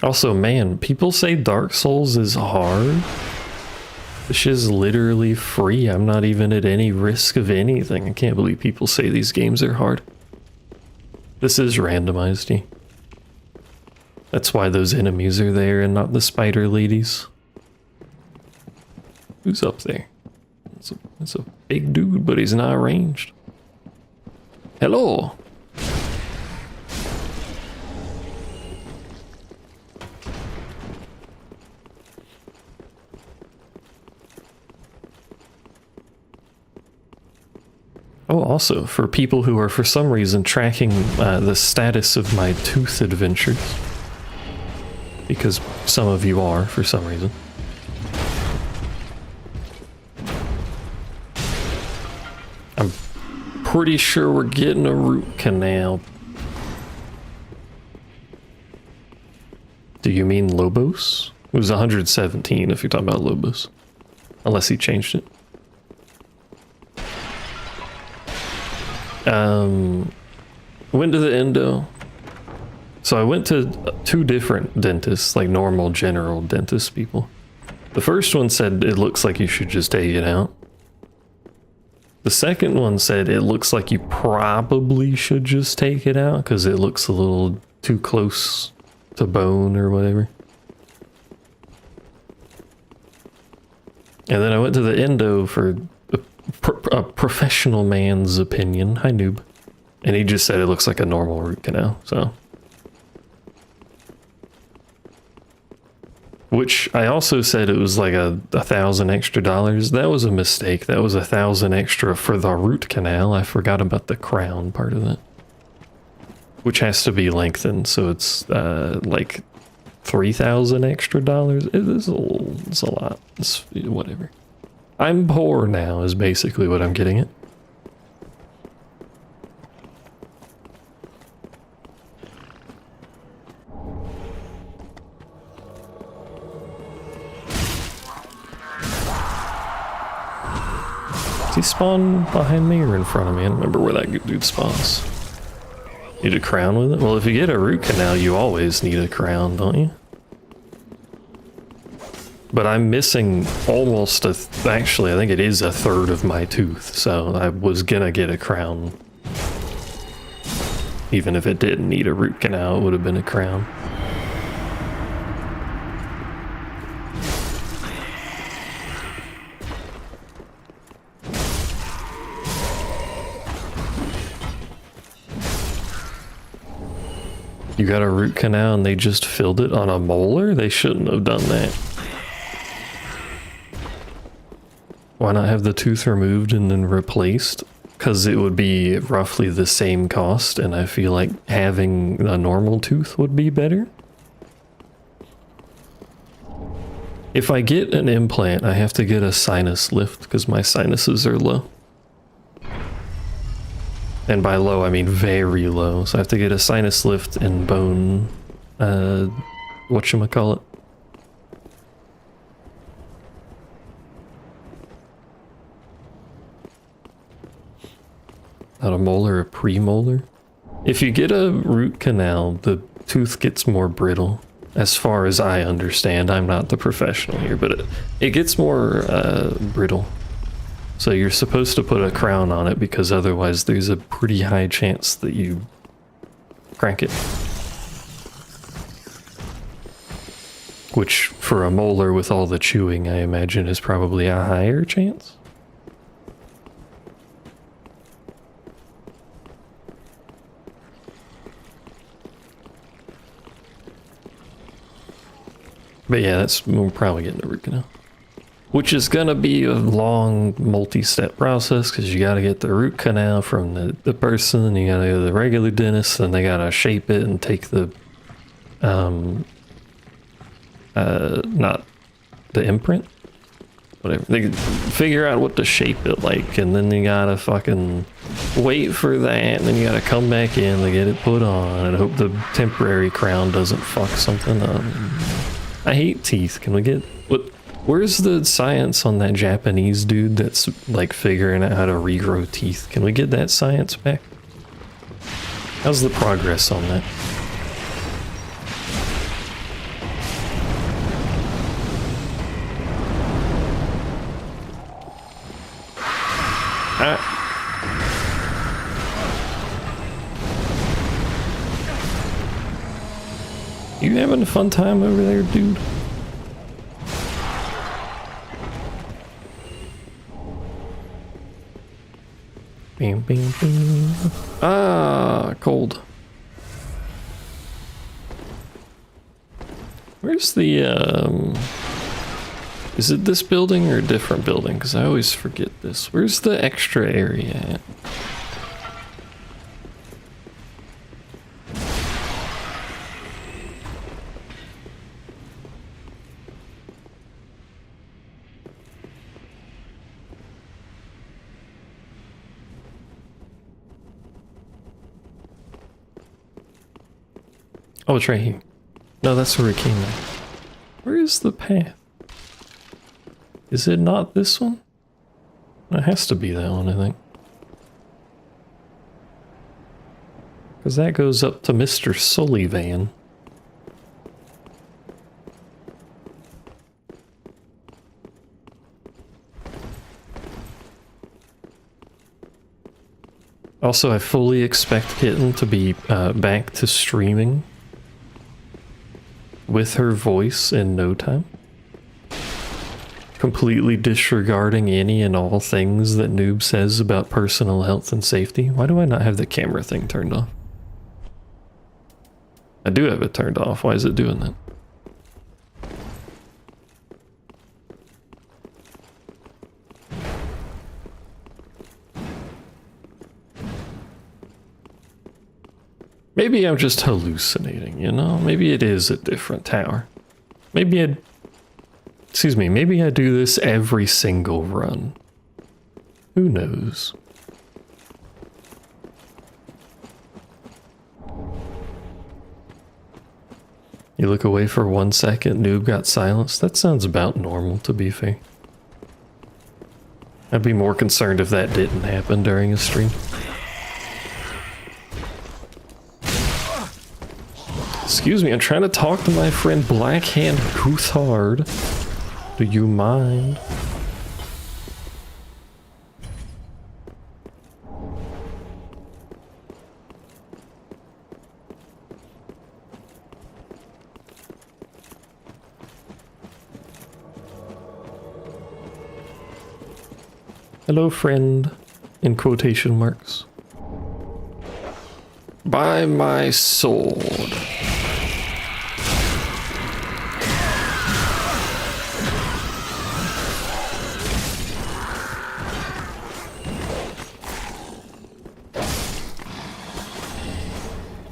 Also, man, people say Dark Souls is hard. This shit's literally free. I'm not even at any risk of anything. I can't believe people say these games are hard. This is randomized. That's why those enemies are there and not the spider ladies. Who's up there? It's a big dude, but he's not ranged. Hello. Oh, also, for people who are for some reason tracking the status of my tooth adventures, because some of you are for some reason. I'm pretty sure we're getting a root canal. Do you mean Lobos? It was 117 if you're talking about Lobos. Unless he changed it. Went to the endo. So I went to 2 different dentists, like normal general dentist people. The first one said it looks like you should just take it out. The second one said it looks like you probably should just take it out because it looks a little too close to bone or whatever. And then I went to the endo for a professional man's opinion. Hi, noob. And he just said it looks like a normal root canal, so. Which I also said it was like $1,000 extra. That was a mistake. That was $1,000 extra for the root canal. I forgot about the crown part of that. Which has to be lengthened, so it's like $3,000 extra. It's a lot. It's whatever. I'm poor now is basically what I'm getting at. Does he spawn behind me or in front of me? I don't remember where that dude spawns. Need a crown with it? Well, if you get a root canal, you always need a crown, don't you? But I'm missing almost actually, I think it is a third of my tooth, so I was gonna get a crown. Even if it didn't need a root canal, it would have been a crown. You got a root canal and they just filled it on a molar? They shouldn't have done that. Why not have the tooth removed and then replaced? Because it would be roughly the same cost, and I feel like having a normal tooth would be better. If I get an implant, I have to get a sinus lift because my sinuses are low. And by low, I mean very low. So I have to get a sinus lift and bone, whatchamacallit. Not a molar, a premolar. If you get a root canal, the tooth gets more brittle. As far as I understand, I'm not the professional here, but it gets more brittle. So you're supposed to put a crown on it because otherwise there's a pretty high chance that you crack it. Which, for a molar with all the chewing, I imagine is probably a higher chance. But yeah, we're probably getting a root canal. Which is gonna be a long multi-step process because you gotta get the root canal from the person, you gotta go to the regular dentist, and they gotta shape it and take the not the imprint, whatever. They can figure out what to shape it like, and then you gotta fucking wait for that, and then you gotta come back in to get it put on and hope the temporary crown doesn't fuck something up. I hate teeth. Can we get where's the science on that Japanese dude that's like figuring out how to regrow teeth? Can we get that science back? How's the progress on that? You having a fun time over there, dude? Bing, bing, bing. Ah, cold. Where's the, is it this building or a different building? Because I always forget this. Where's the extra area at? Oh, it's right here. No, that's where it came in. Where is the path? Is it not this one? It has to be that one, I think. Because that goes up to Mr. Sullivan. Also, I fully expect Kitten to be back to streaming with her voice in no time. Completely disregarding any and all things that Noob says about personal health and safety. Why do I not have the camera thing turned off? I do have it turned off. Why is it doing that? Maybe I'm just hallucinating, you know? Maybe it is a different tower. Maybe maybe I do this every single run. Who knows? You look away for 1 second, Noob got silenced. That sounds about normal, to be fair. I'd be more concerned if that didn't happen during a stream. Excuse me, I'm trying to talk to my friend Blackhand Hoothard. Do you mind? Hello, friend, in quotation marks. By my sword.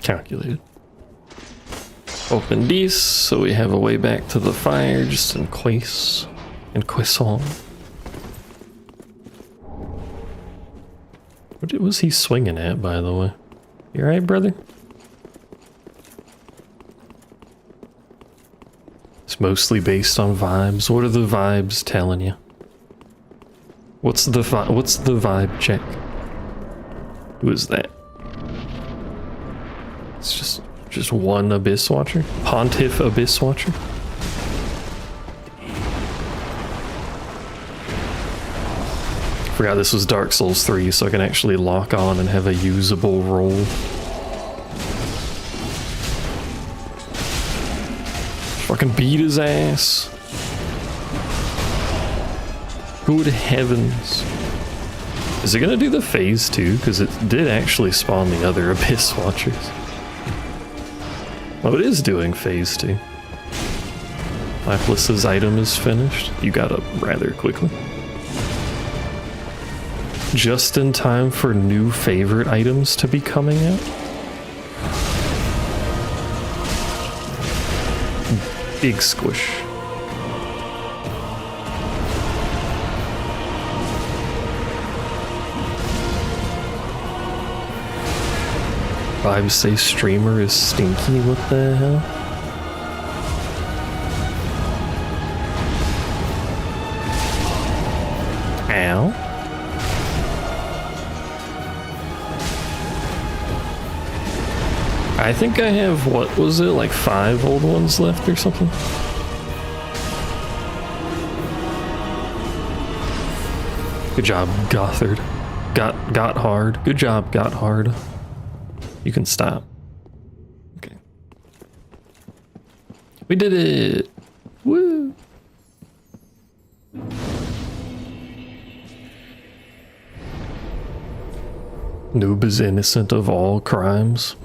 Calculated. Open these so we have a way back to the fire, just in case. In croissant. What was he swinging at, by the way? You alright, brother? It's mostly based on vibes. What are the vibes telling you? What's the vibe check? Who is that? It's just one Abyss Watcher? Pontiff Abyss Watcher? Forgot this was Dark Souls 3, so I can actually lock on and have a usable roll. Fucking beat his ass. Good heavens. Is it gonna do the phase too? Because it did actually spawn the other Abyss Watchers. Oh, it is doing phase 2. Laplis's item is finished. You got up rather quickly. Just in time for new favorite items to be coming out. Big squish. Vibes say streamer is stinky, what the hell? Ow. I think I have, what was it, like 5 old ones left or something? Good job, Gothard. Got hard. Good job, got hard. You can stop. Okay. We did it! Woo! Noob is innocent of all crimes.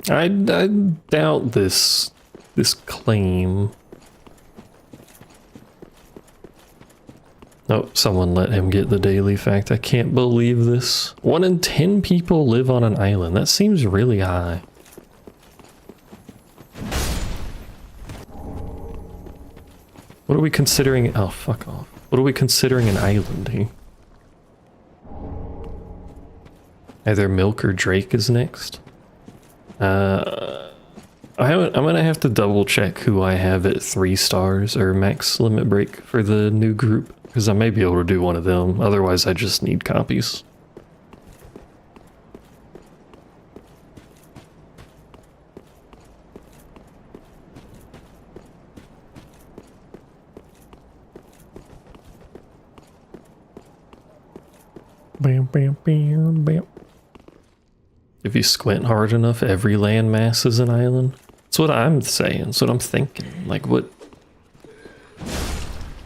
I doubt this claim. Oh, someone let him get the daily fact. I can't believe this. 1 in 10 people live on an island. That seems really high. What are we considering? Oh, fuck off. What are we considering an island here? Either Milk or Drake is next. I'm gonna have to double check who I have at 3 stars or max limit break for the new group, because I may be able to do one of them. Otherwise, I just need copies. Bam, bam, bam, bam. If you squint hard enough, every landmass is an island. That's what I'm saying. That's what I'm thinking. Like, what?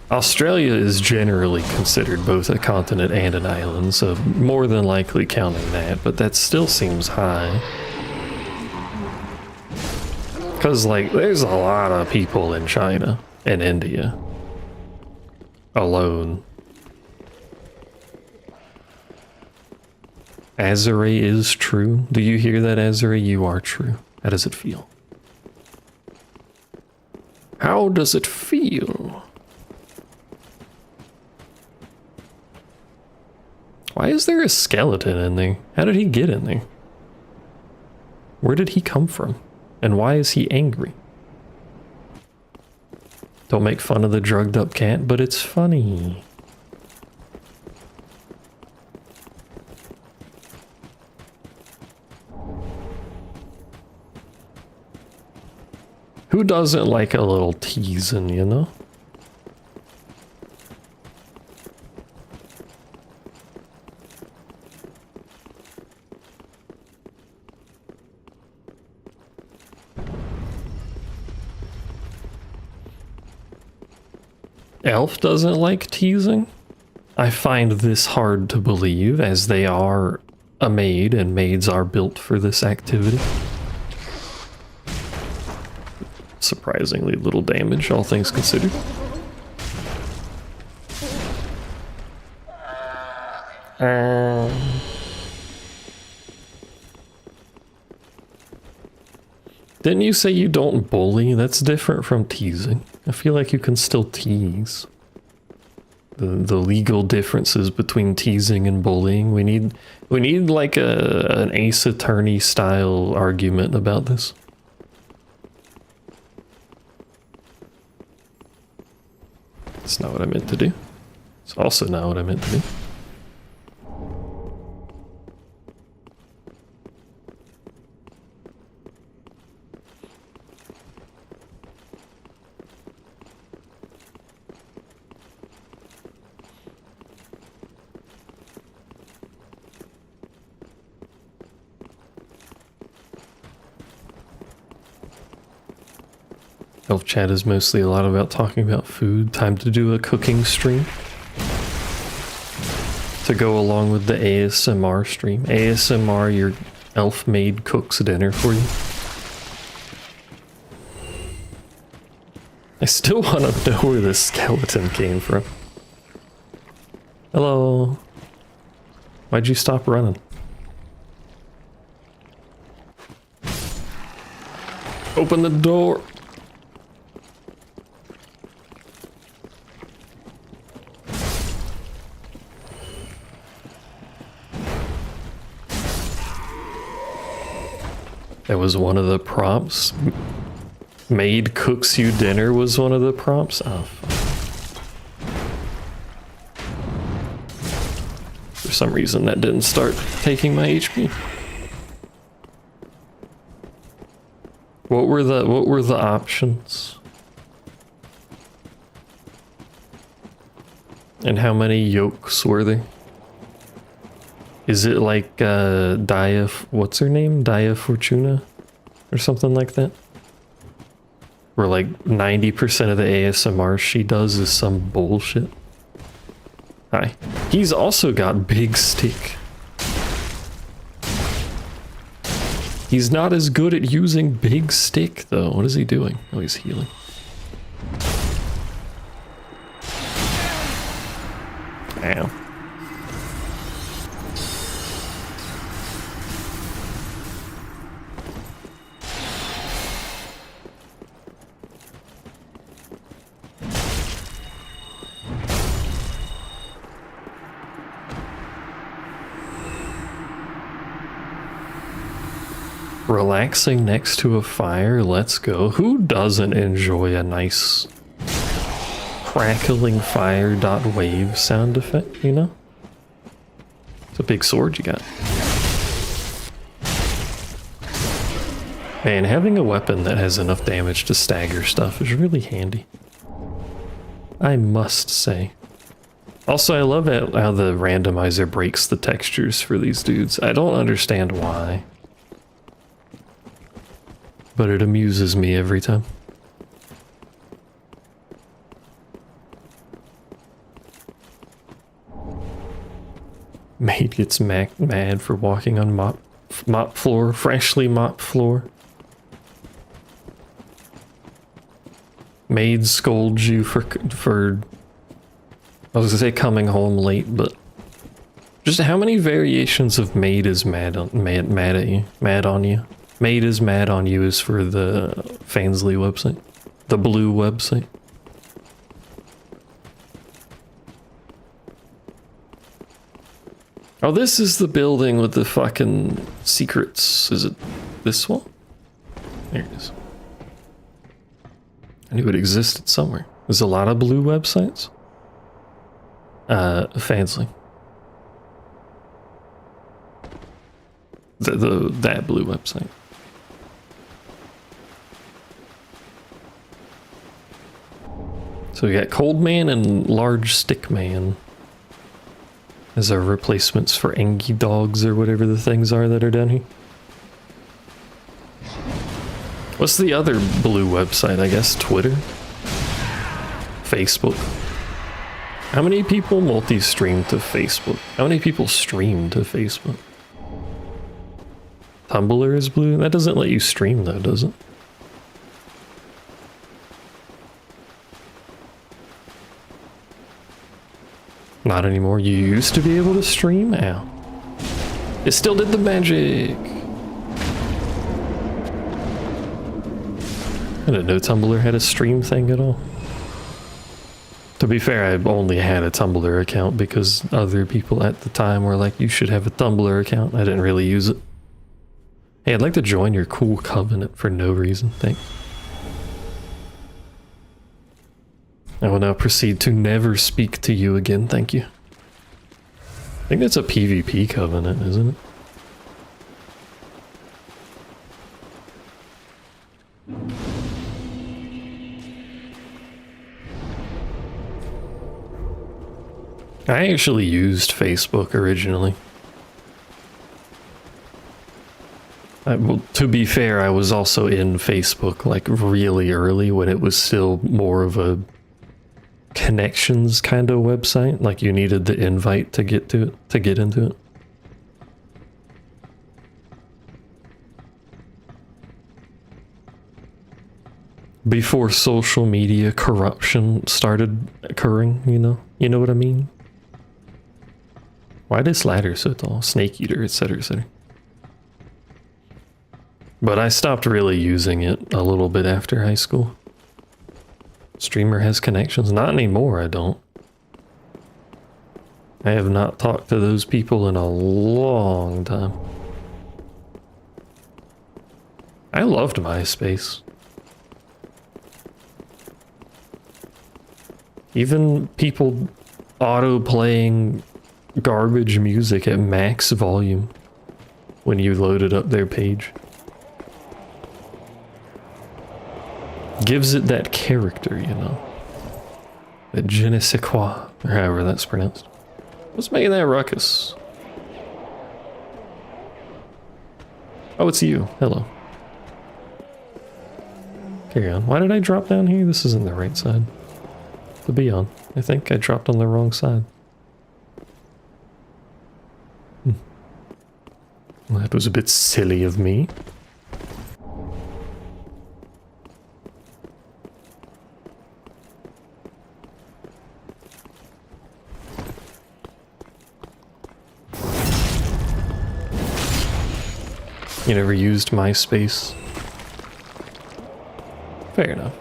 Australia is generally considered both a continent and an island, so more than likely counting that, but that still seems high. Because, like, there's a lot of people in China and India alone. Azure is true. Do you hear that, Azure? You are true. How does it feel? How does it feel? Why is there a skeleton in there? How did he get in there? Where did he come from? And why is he angry? Don't make fun of the drugged up cat, but it's funny. Who doesn't like a little teasing, you know? Elf doesn't like teasing? I find this hard to believe, as they are a maid, and maids are built for this activity. Surprisingly little damage, all things considered. Didn't you say you don't bully? That's different from teasing. I feel like you can still tease. The legal differences between teasing and bullying. We need like an Ace Attorney style argument about this. That's not what I meant to do. It's also not what I meant to do. Elf chat is mostly a lot about talking about food. Time to do a cooking stream to go along with the ASMR stream. ASMR, your elf maid cooks dinner for you. I still want to know where this skeleton came from. Hello. Why'd you stop running? Open the door. That was one of the prompts. Maid cooks you dinner was one of the prompts. Oh, fuck. For some reason that didn't start taking my HP. What were the options? And how many yolks were there? Is it like what's her name? Dia Fortuna? Or something like that? Where like 90% of the ASMR she does is some bullshit. Hi. He's also got big stick. He's not as good at using big stick though. What is he doing? Oh, he's healing. Ow. Relaxing next to a fire, let's go. Who doesn't enjoy a nice crackling fire .wave sound effect, you know? It's a big sword you got. Man, having a weapon that has enough damage to stagger stuff is really handy. I must say. Also, I love how the randomizer breaks the textures for these dudes. I don't understand why. But it amuses me every time. Maid gets mad for walking on mop floor, freshly mopped floor. Maid scolds you for I was gonna say coming home late, but just how many variations of maid is mad on you? Maid is mad on you is for the Fansly website. The blue website. Oh, this is the building with the fucking secrets. Is it this one? There it is. I knew it existed somewhere. There's a lot of blue websites. Fansly. That blue website. So we got Cold Man and Large Stick Man as our replacements for Angie Dogs or whatever the things are that are down here. What's the other blue website? I guess Twitter? Facebook? How many people multi-stream to Facebook? How many people stream to Facebook? Tumblr is blue? That doesn't let you stream though, does it? Not anymore. You used to be able to stream? Ow. It still did the magic. I didn't know Tumblr had a stream thing at all. To be fair, I only had a Tumblr account because other people at the time were like, you should have a Tumblr account. I didn't really use it. Hey, I'd like to join your cool covenant for no reason. Thanks. I will now proceed to never speak to you again, thank you. I think that's a PvP covenant, isn't it? I actually used Facebook originally. Well, to be fair, I was also in Facebook like really early when it was still more of a connections kind of website. Like you needed the invite to get to it, to get into it. Before social media corruption started occurring, you know? You know what I mean? Why this ladder so tall? Snake eater, etc, etc. But I stopped really using it a little bit after high school. Streamer has connections? Not anymore, I don't. I have not talked to those people in a long time. I loved MySpace. Even people auto-playing garbage music at max volume when you loaded up their page. Gives it that character, you know. That je ne sais quoi, or however that's pronounced. What's making that ruckus? Oh, it's you. Hello. Carry on. Why did I drop down here? This isn't the right side to be on. I think I dropped on the wrong side. Well, that was a bit silly of me. You never used MySpace? Fair enough.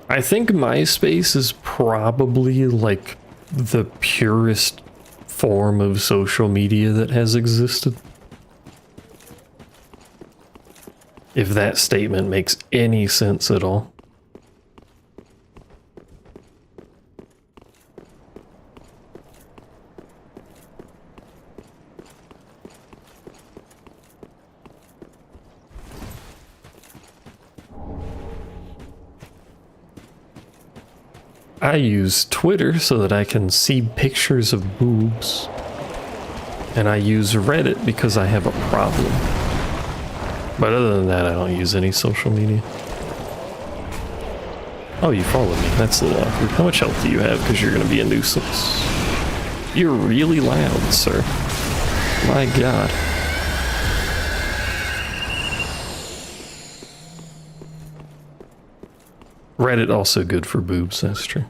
I think MySpace is probably like the purest form of social media that has existed. If that statement makes any sense at all. I use Twitter so that I can see pictures of boobs. And I use Reddit because I have a problem. But other than that, I don't use any social media. Oh, you followed me. That's a little awkward. How much health do you have? Because you're going to be a nuisance. You're really loud, sir. My God. Reddit also good for boobs, that's true.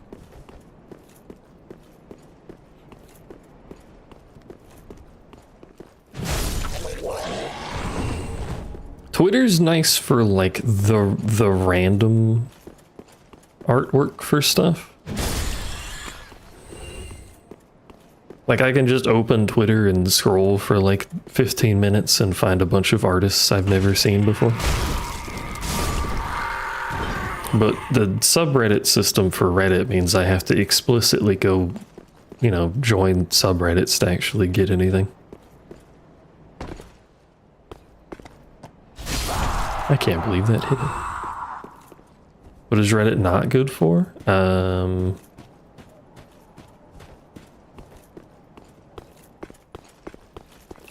Twitter's nice for like the random artwork for stuff. Like I can just open Twitter and scroll for like 15 minutes and find a bunch of artists I've never seen before. But the subreddit system for Reddit means I have to explicitly go, you know, join subreddits to actually get anything. I can't believe that hit it. What is Reddit not good for?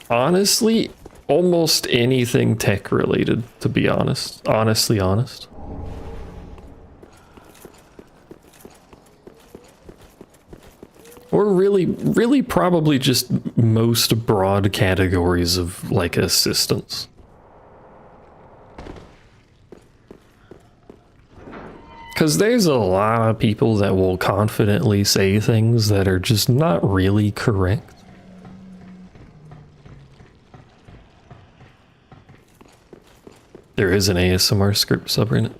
Honestly, almost anything tech related, to be honest. Honestly honest. Or really probably just most broad categories of like assistance. Because there's a lot of people that will confidently say things that are just not really correct. There is an ASMR script subreddit.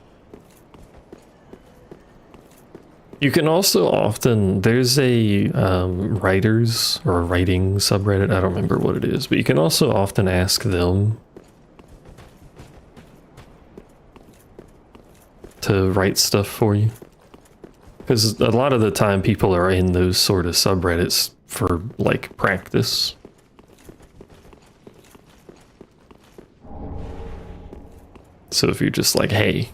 You can also often, there's a writers or writing subreddit, I don't remember what it is, but you can also often ask them to write stuff for you. Because a lot of the time people are in those sort of subreddits for like practice. So if you're just like, hey,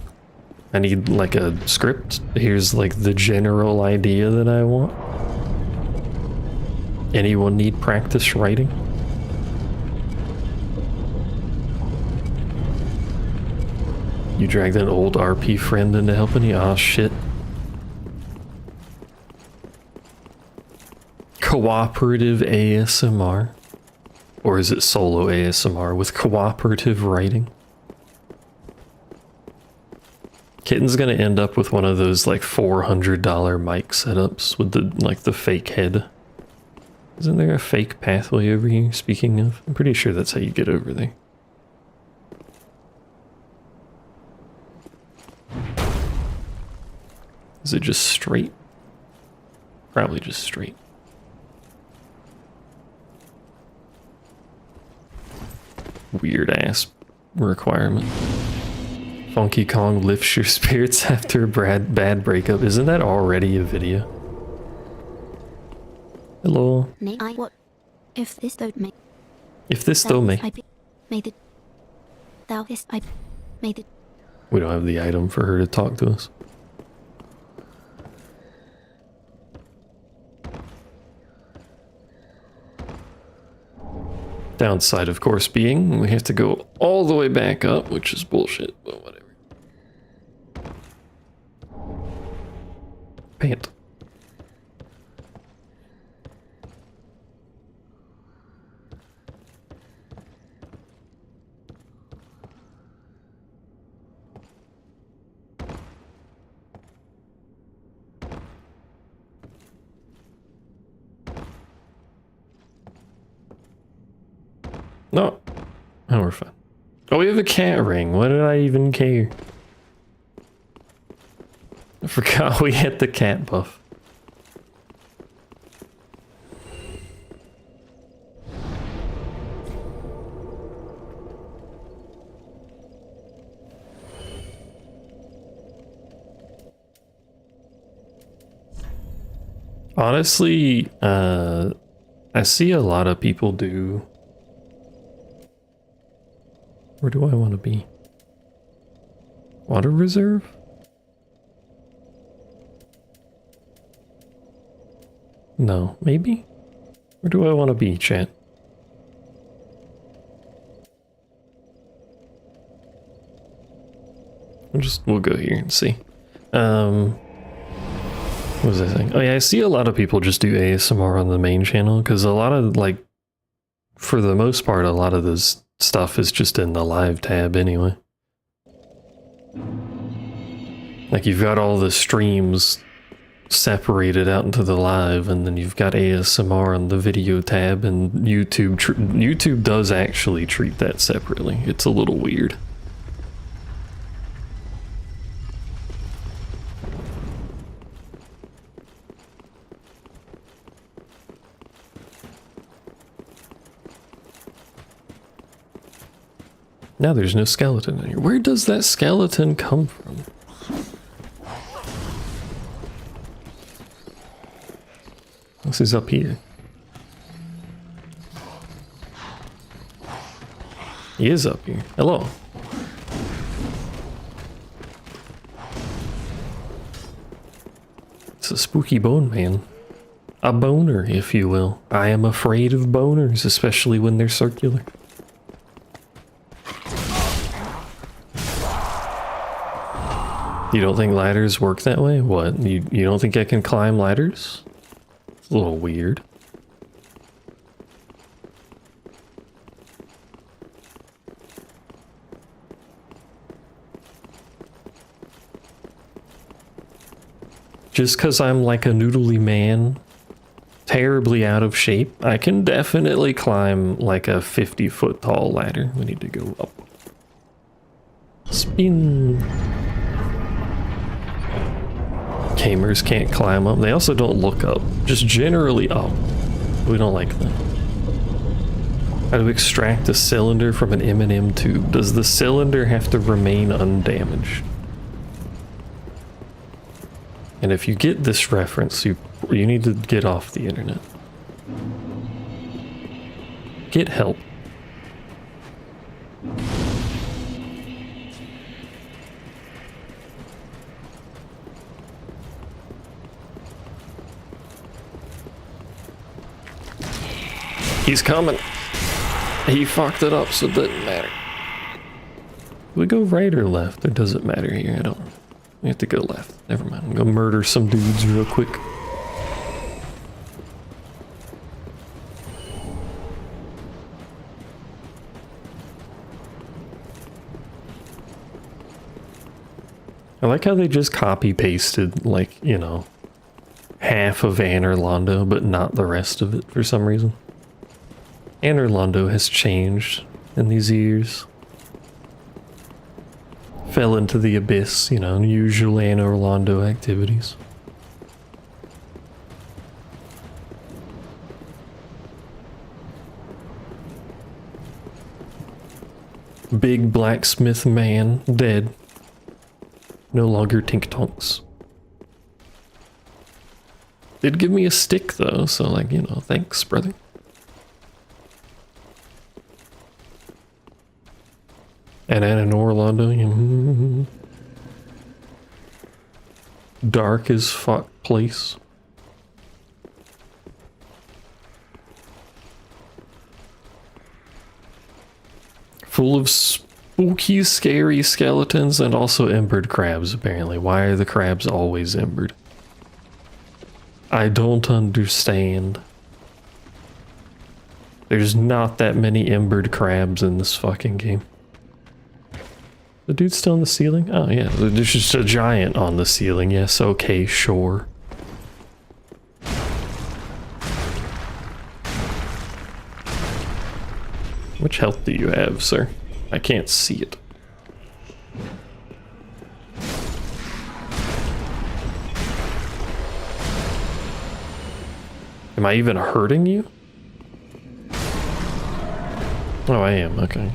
I need like a script, here's like the general idea that I want. Anyone need practice writing? You dragged an old RP friend into helping you? Aw, shit. Cooperative ASMR? Or is it solo ASMR with cooperative writing? Kitten's gonna end up with one of those like $400 mic setups with the like the fake head. Isn't there a fake pathway over here, speaking of? I'm pretty sure that's how you get over there. Is it just straight? Probably just straight. Weird ass requirement. Funky Kong lifts your spirits after a bad breakup. Isn't that already a video? Hello. What if this don't make? If this don't make. I made it. Thou this I made it. We don't have the item for her to talk to us. Downside, of course, being we have to go all the way back up, which is bullshit, but whatever. Pant. No. Oh, we're fine. Oh, we have a cat ring. Why did I even care? I forgot we had the cat buff. Honestly, I see a lot of people do. Where do I want to be? Water reserve? No, maybe? Where do I want to be, chat? We'll go here and see. What was I saying? Oh yeah, I see a lot of people just do ASMR on the main channel, because a lot of, like, for the most part, a lot of this stuff is just in the live tab anyway. Like, you've got all the streams separated out into the live, and then you've got ASMR on the video tab, and YouTube does actually treat that separately. It's a little weird. Now there's no skeleton in here. Where does that skeleton come from? This is up here. He is up here. Hello. spooky bone man. A boner, if you will. I am afraid of boners, especially when they're circular. You don't think ladders work that way? What? You don't think I can climb ladders? It's a little weird. Just because I'm like a noodly man, terribly out of shape, I can definitely climb like a 50-foot tall ladder. We need to go up. Spin. Gamers can't climb up. They also don't look up. Just generally up. We don't like that. How to extract a cylinder from an M&M tube. Does the cylinder have to remain undamaged? And if you get this reference, you need to get off the internet. Get help. He's coming. He fucked it up, so it doesn't matter. Do we go right or left? Or does it matter here? I don't know. We have to go left. Never mind. I'm gonna murder some dudes real quick. I like how they just copy pasted, like, you know, half of Anne Orlando, but not the rest of it for some reason. Anne Orlando has changed in these years. Fell into the abyss, you know, unusual Anne Orlando activities. Big blacksmith man, dead. No longer tink tonks. Did give me a stick though, so like, you know, thanks, brother. And Anne Orlando, dark as fuck place. Full of spooky, scary skeletons and also embered crabs, apparently. Why are the crabs always embered? I don't understand. There's not that many embered crabs in this fucking game. The dude's still on the ceiling? Oh yeah, there's just a giant on the ceiling. Yes, okay, sure. How much health do you have, sir? I can't see it. Am I even hurting you? Oh, I am, okay.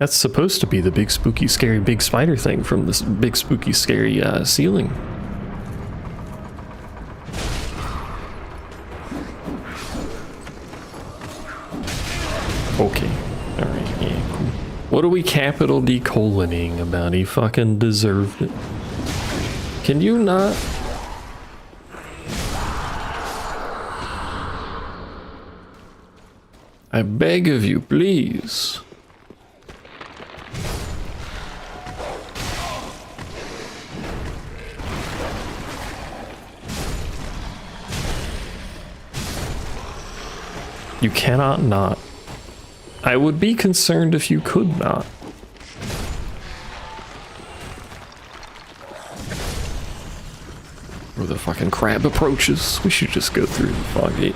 That's supposed to be the big spooky scary big spider thing from this big spooky scary ceiling. Okay. Alright, yeah, cool. What are we capital D coloning about? He fucking deserved it. Can you not? I beg of you, please. You cannot not. I would be concerned if you could not. Where the fucking crab approaches, we should just go through the fog gate.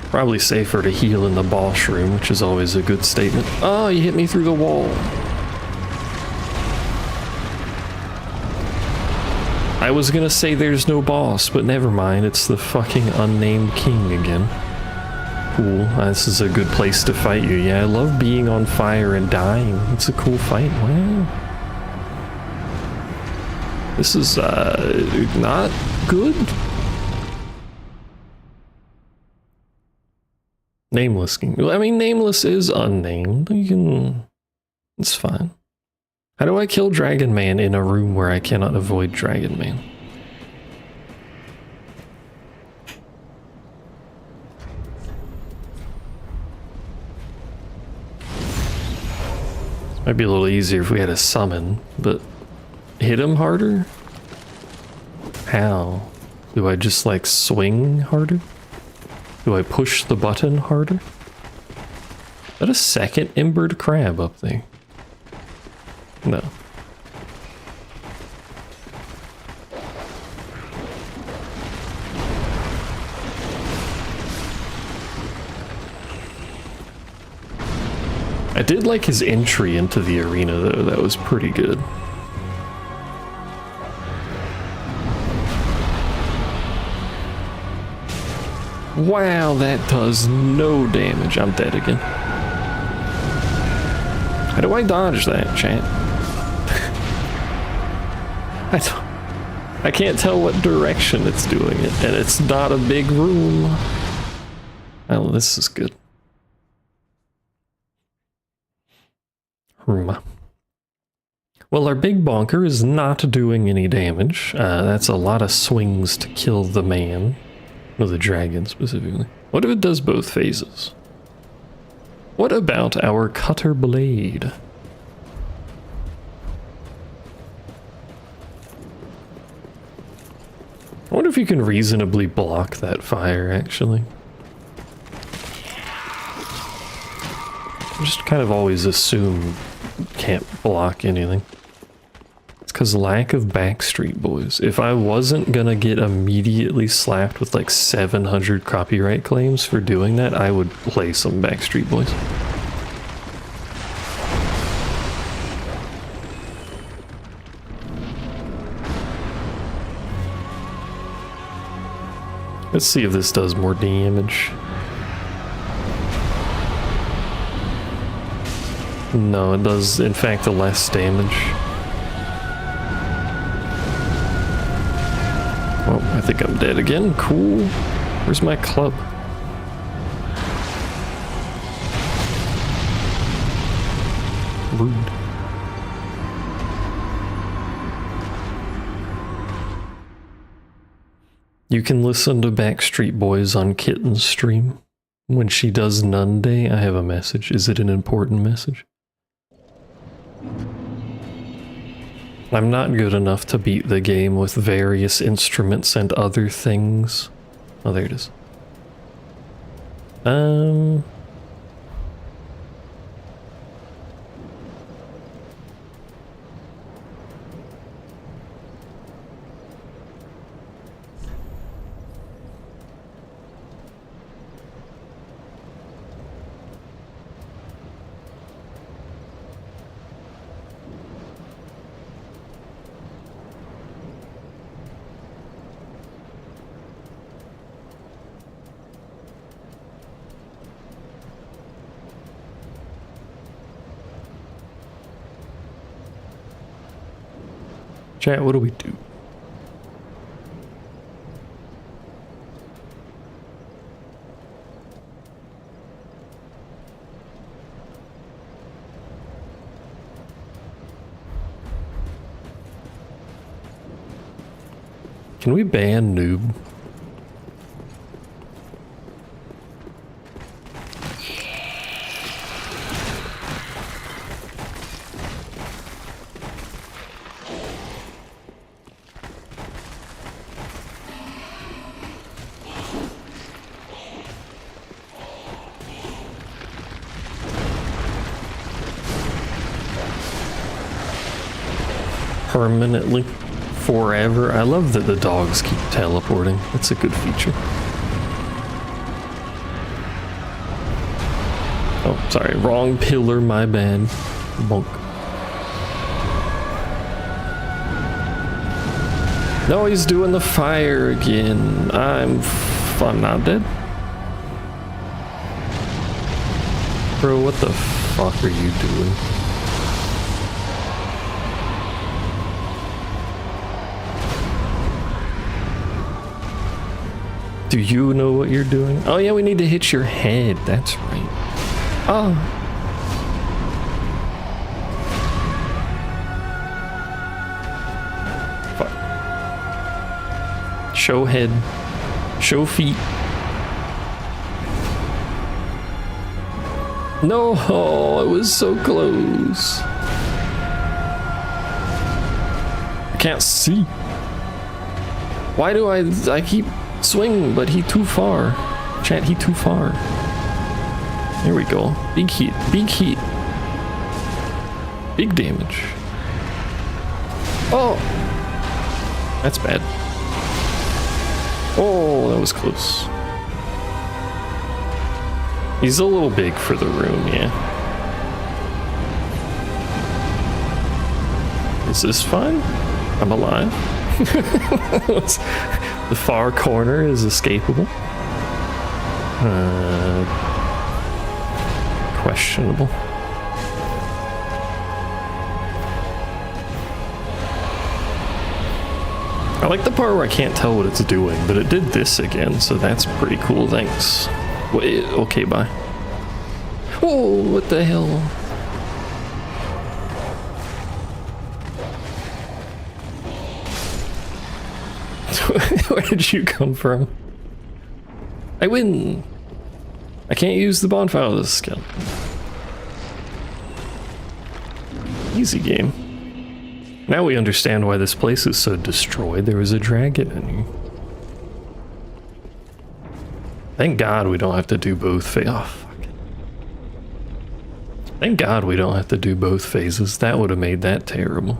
Probably safer to heal in the boss room, which is always a good statement. Oh, you hit me through the wall. I was gonna say there's no boss, but never mind, it's the fucking unnamed king again. Cool, this is a good place to fight you. Yeah, I love being on fire and dying. It's a cool fight. Wow. This is, not good. Nameless king. Well, I mean, nameless is unnamed. You can... It's fine. How do I kill Dragon Man in a room where I cannot avoid Dragon Man? Might be a little easier if we had a summon, but hit him harder? How? Do I just like swing harder? Do I push the button harder? Is that a second embered crab up there? No. I did like his entry into the arena though, that was pretty good. Wow, that does no damage. I'm dead again. How do I dodge that, chat? I can't tell what direction it's doing it, and it's not a big room. Oh, this is good. Well, our big bonker is not doing any damage. That's a lot of swings to kill the man. No, the dragon specifically. What if it does both phases? What about our cutter blade? I wonder if you can reasonably block that fire, actually. I just kind of always assume can't block anything. It's because lack of Backstreet Boys. If I wasn't gonna get immediately slapped with like 700 copyright claims for doing that, I would play some Backstreet Boys. Let's see if this does more damage. No, it does, in fact, less damage. Well, I think I'm dead again. Cool. Where's my club? Rude. You can listen to Backstreet Boys on Kitten's stream. When she does Nun Day, I have a message. Is it an important message? I'm not good enough to beat the game with various instruments and other things. Oh, there it is. Chat, what do we do? Can we ban noob? Permanently, forever. I love that the dogs keep teleporting. That's a good feature. Oh, sorry, wrong pillar, my bad. Bonk. No, he's doing the fire again. I'm not dead. Bro, what the fuck are you doing? Do you know what you're doing? Oh yeah, we need to hit your head. That's right. Oh. Fuck. Show head. Show feet. No, oh, it was so close. I can't see. Why do I keep swinging, but he too far. Chat, he too far. There we go. Big heat, big heat. Big damage. Oh! That's bad. Oh, that was close. He's a little big for the room, yeah. Is this fine? I'm alive. The far corner is escapable. Questionable. I like the part where I can't tell what it's doing, but it did this again, so that's pretty cool, thanks. Wait, okay, bye. Oh, what the hell? Where did you come from? I win! I can't use the bonfire of this skeleton. Easy game. Now we understand why this place is so destroyed. There was a dragon in here. Thank God we don't have to do both phases. Oh, fuck it. Thank God we don't have to do both phases. That would have made that terrible.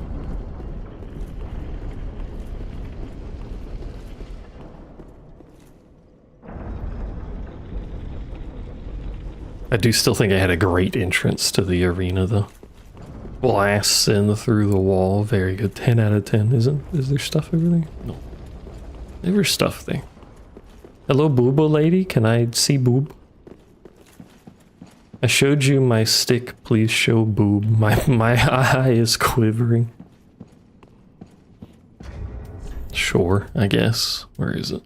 I do still think I had a great entrance to the arena, though. Blasts in through the wall. Very good. 10 out of 10. Is there stuff over there? No. There's stuff there. Hello, boobo lady. Can I see boob? I showed you my stick. Please show boob. My eye is quivering. Sure, I guess. Where is it?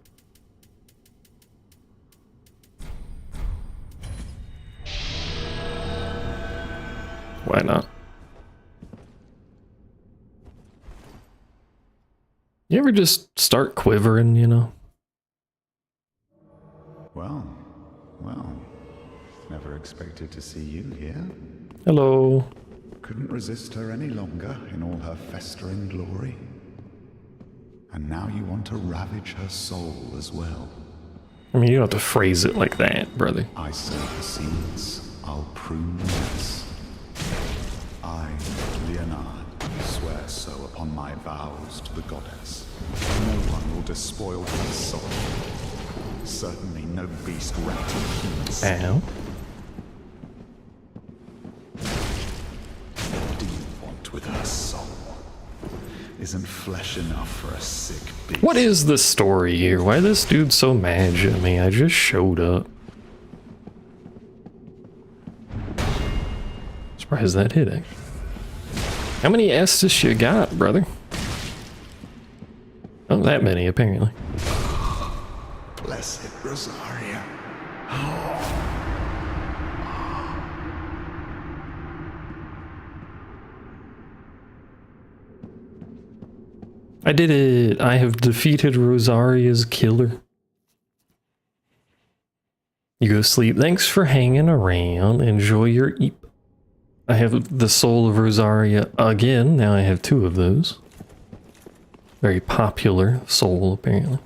Why not? You ever just start quivering, you know? Well, never expected to see you here. Hello. Couldn't resist her any longer in all her festering glory. And now you want to ravage her soul as well. I mean, you don't have to phrase it like that, brother. I sow the seeds, I'll prune the roots. I, Leonard, swear so upon my vows to the goddess. No one will despoil my soul. Certainly no beast wrapped in humans. Ow. What do you want with her soul? Isn't flesh enough for a sick beast? What is the story here? Why this dude so mad at me? I just showed up. Surprised that hit, actually. How many Estus you got, brother? Not that many, apparently. Blessed Rosaria. I did it. I have defeated Rosaria's killer. You go sleep. Thanks for hanging around. Enjoy your eep. I have the soul of Rosaria again. Now I have 2 of those. Very popular soul, apparently.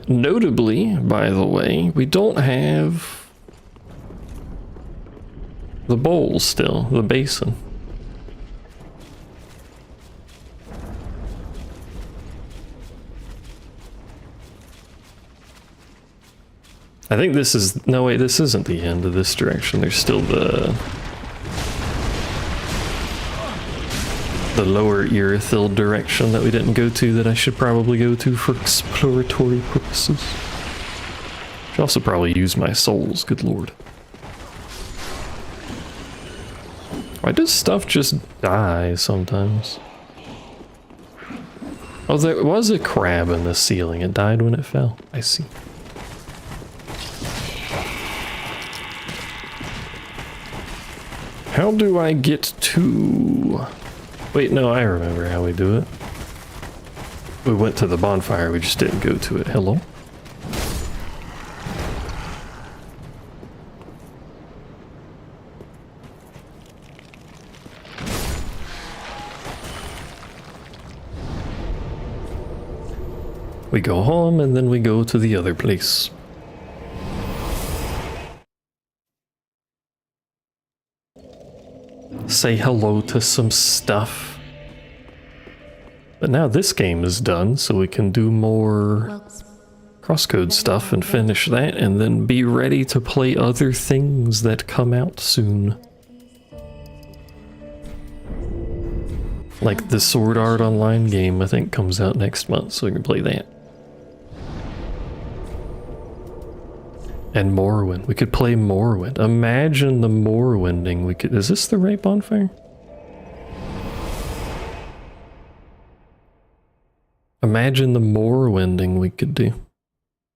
Notably, by the way, we don't have the bowl still, the basin. I think this is, no wait, this isn't the end of this direction. There's still the lower Irithyll direction that we didn't go to that I should probably go to for exploratory purposes. Should also probably use my souls, good lord. Why does stuff just die sometimes? Oh, there was a crab in the ceiling. It died when it fell. I see. How do I get to... Wait, no, I remember how we do it. We went to the bonfire, we just didn't go to it. Hello? We go home and then we go to the other place. Say hello to some stuff. But now this game is done, so we can do more crosscode stuff and finish that, and then be ready to play other things that come out soon. Like the Sword Art Online game, I think, comes out next month, so we can play that. And Morrowind. We could play Morrowind. Imagine the Morrowinding we could... Is this the right bonfire? Imagine the Morrowinding we could do.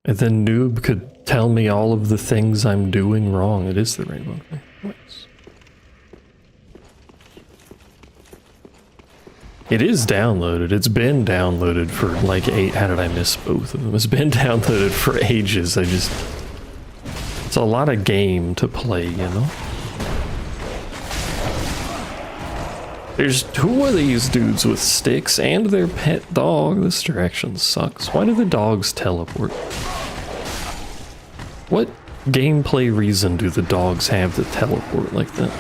And then Noob could tell me all of the things I'm doing wrong. It is the right bonfire. Nice. It is downloaded. It's been downloaded for like 8... How did I miss both of them? It's been downloaded for ages. It's a lot of game to play, you know? Who are these dudes with sticks and their pet dog? This direction sucks. Why do the dogs teleport? What gameplay reason do the dogs have to teleport like that?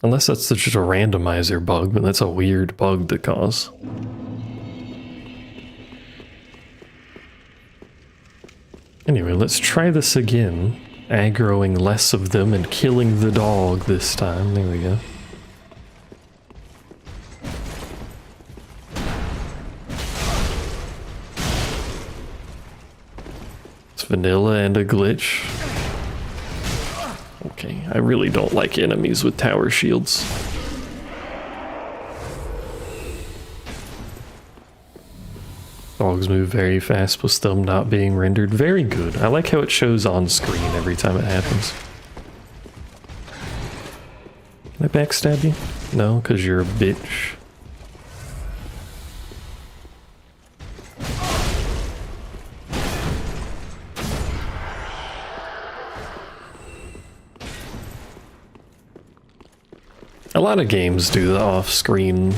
Unless that's just a randomizer bug, but that's a weird bug to cause. Anyway, let's try this again. Aggroing less of them and killing the dog this time. There we go. It's vanilla and a glitch. Okay, I really don't like enemies with tower shields. Dogs move very fast with them not being rendered. Very good. I like how it shows on screen every time it happens. Can I backstab you? No, because you're a bitch. A lot of games do the off-screen,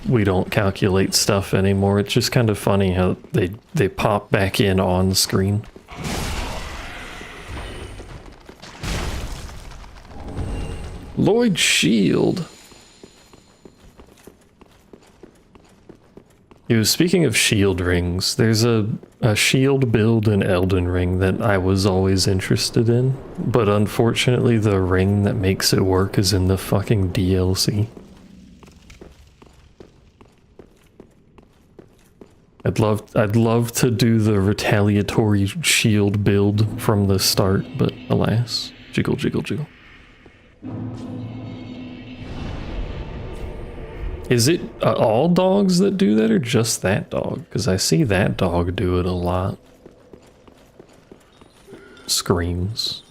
we don't calculate stuff anymore. It's just kind of funny how they pop back in on screen. Lloyd's shield. Speaking of shield rings, there's a shield build in Elden Ring that I was always interested in, but unfortunately the ring that makes it work is in the fucking DLC. I'd love to do the retaliatory shield build from the start, but alas. Jiggle, jiggle, jiggle. Is it all dogs that do that or just that dog? Because I see that dog do it a lot. Screams.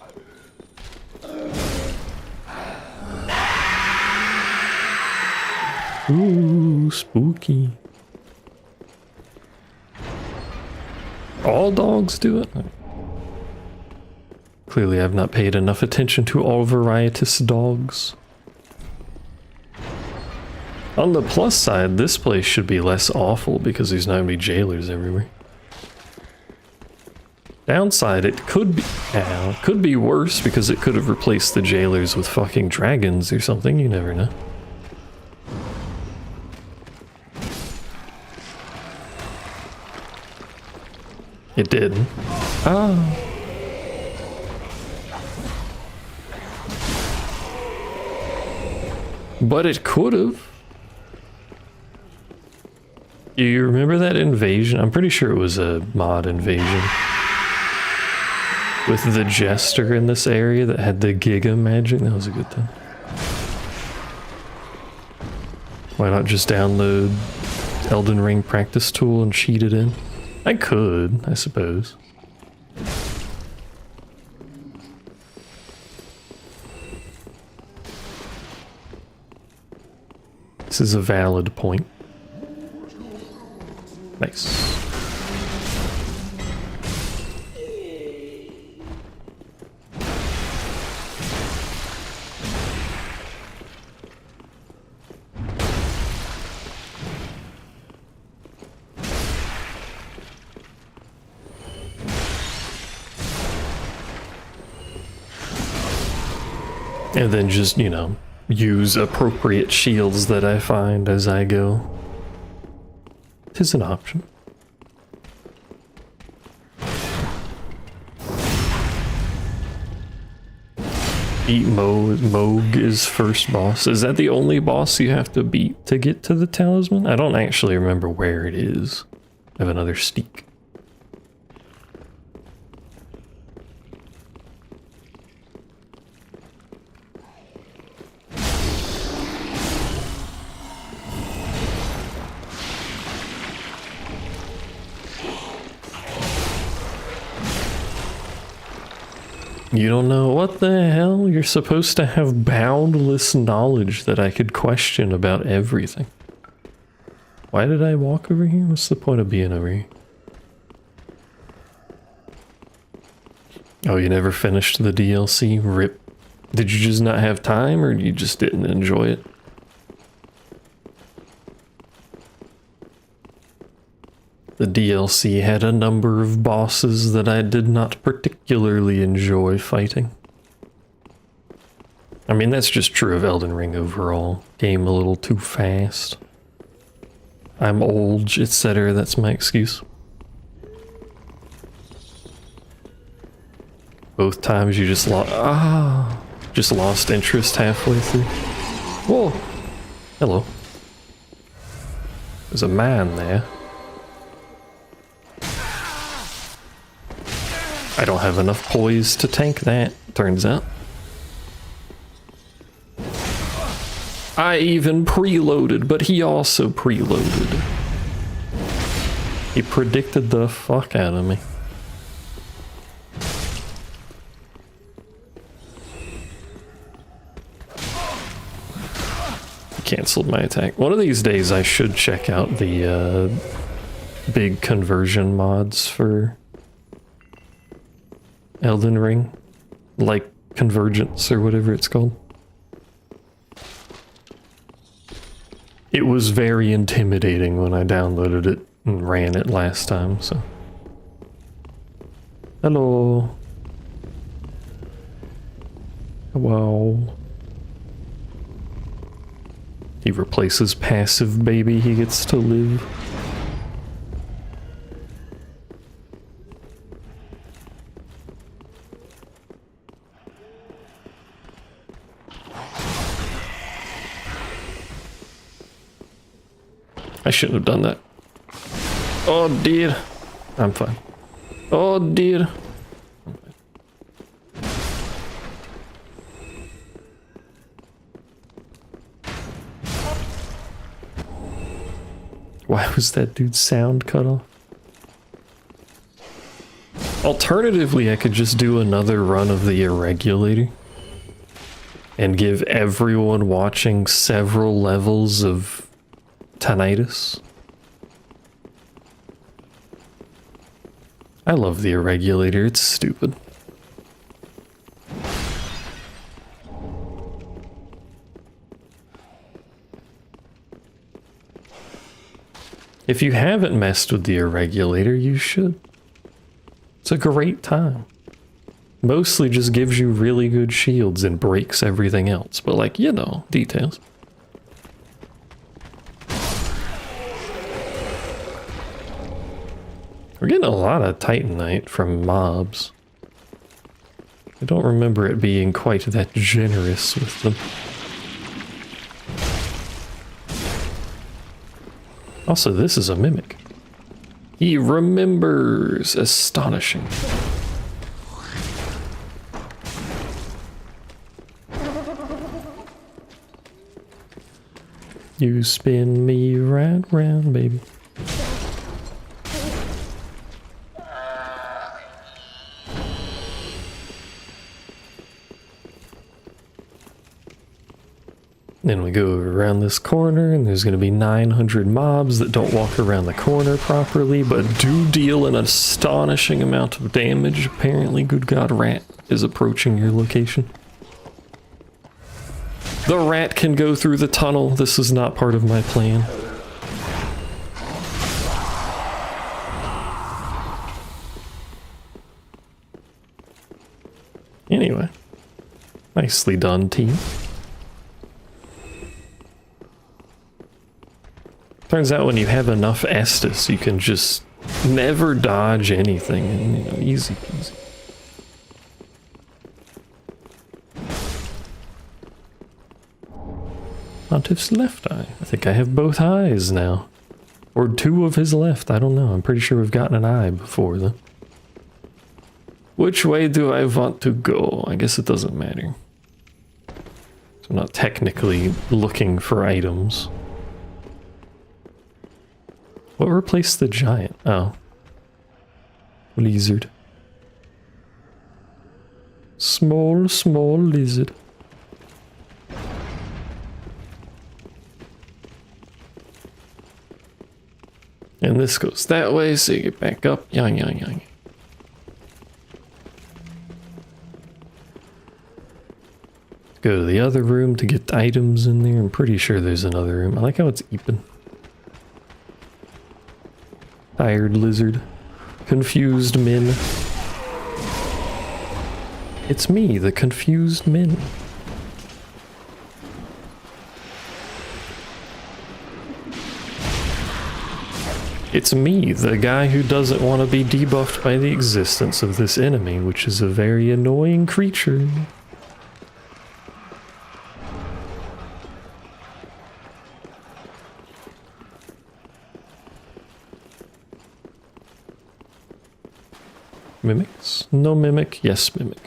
Ooh, spooky. All dogs do it? Clearly I've not paid enough attention to all varietous dogs. On the plus side, this place should be less awful because there's not gonna be jailers everywhere. Downside, it could be worse because it could have replaced the jailers with fucking dragons or something, you never know. It didn't. Ah. But it could have. You remember that invasion? I'm pretty sure it was a mod invasion. with the jester in this area that had the Giga magic. That was a good thing. Why not just download Elden Ring practice tool and cheat it in? I could, I suppose. This is a valid point. Nice. And then just, you know, use appropriate shields that I find as I go. Tis an option. Beat Moog is first boss. Is that the only boss you have to beat to get to the talisman? I don't actually remember where it is. I have another steak. You don't know what the hell? You're supposed to have boundless knowledge that I could question about everything. Why did I walk over here? What's the point of being over here? Oh, you never finished the DLC? RIP. Did you just not have time, or you just didn't enjoy it? The DLC had a number of bosses that I did not particularly enjoy fighting. I mean, that's just true of Elden Ring overall. Game a little too fast. I'm old, etc. That's my excuse. Both times you just lost interest halfway through. Whoa! Hello. There's a man there. I don't have enough poise to tank that, turns out. I even preloaded, but he also preloaded. He predicted the fuck out of me. He canceled my attack. One of these days I should check out the big conversion mods for Elden Ring, like Convergence or whatever it's called. It was very intimidating when I downloaded it and ran it last time, so. Hello. Wow. He replaces passive baby, he gets to live. I shouldn't have done that. Oh dear. I'm fine. Oh dear. Why was that dude's sound cut off? Alternatively, I could just do another run of the Irregulator and give everyone watching several levels of tinnitus. I love the Irregulator, it's stupid. If you haven't messed with the Irregulator, you should. It's a great time. Mostly just gives you really good shields and breaks everything else, but like, you know, details. We're getting a lot of Titanite from mobs. I don't remember it being quite that generous with them. Also, this is a mimic. He remembers. Astonishing. You spin me right round, baby. Then we go around this corner, and there's going to be 900 mobs that don't walk around the corner properly, but do deal an astonishing amount of damage. Apparently, good god, rat is approaching your location. The rat can go through the tunnel. This is not part of my plan. Anyway, nicely done, team. Turns out when you have enough Estus, you can just never dodge anything. And, you know, easy peasy. Pontiff's left eye. I think I have both eyes now. Or two of his left. I don't know. I'm pretty sure we've gotten an eye before, though. Which way do I want to go? I guess it doesn't matter. So I'm not technically looking for items. What replaced the giant? Oh. Lizard. Small, small lizard. And this goes that way, so you get back up. Yang, yang, yang. Go to the other room to get items in there. I'm pretty sure there's another room. I like how it's Eepin. Tired lizard. Confused min. It's me, the confused min. It's me, the guy who doesn't want to be debuffed by the existence of this enemy, which is a very annoying creature. Mimics? No mimic? Yes, mimic.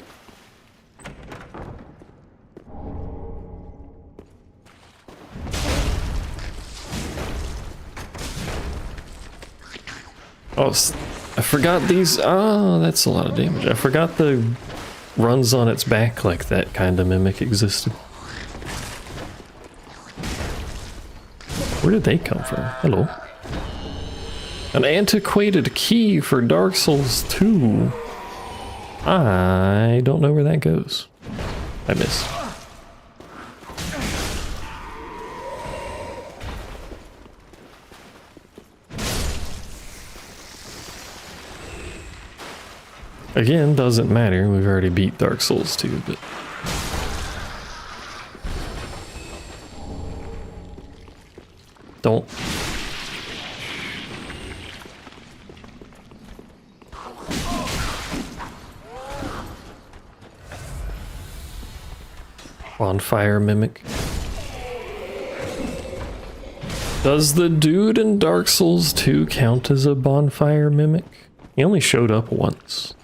Oh, I forgot these. Oh, that's a lot of damage. I forgot the runs on its back like that kind of mimic existed. Where did they come from? Hello. An antiquated key for Dark Souls 2. I don't know where that goes. I missed. Again, doesn't matter. We've already beat Dark Souls 2, but... Don't... Bonfire mimic. Does the dude in Dark Souls 2 count as a bonfire mimic? He only showed up once.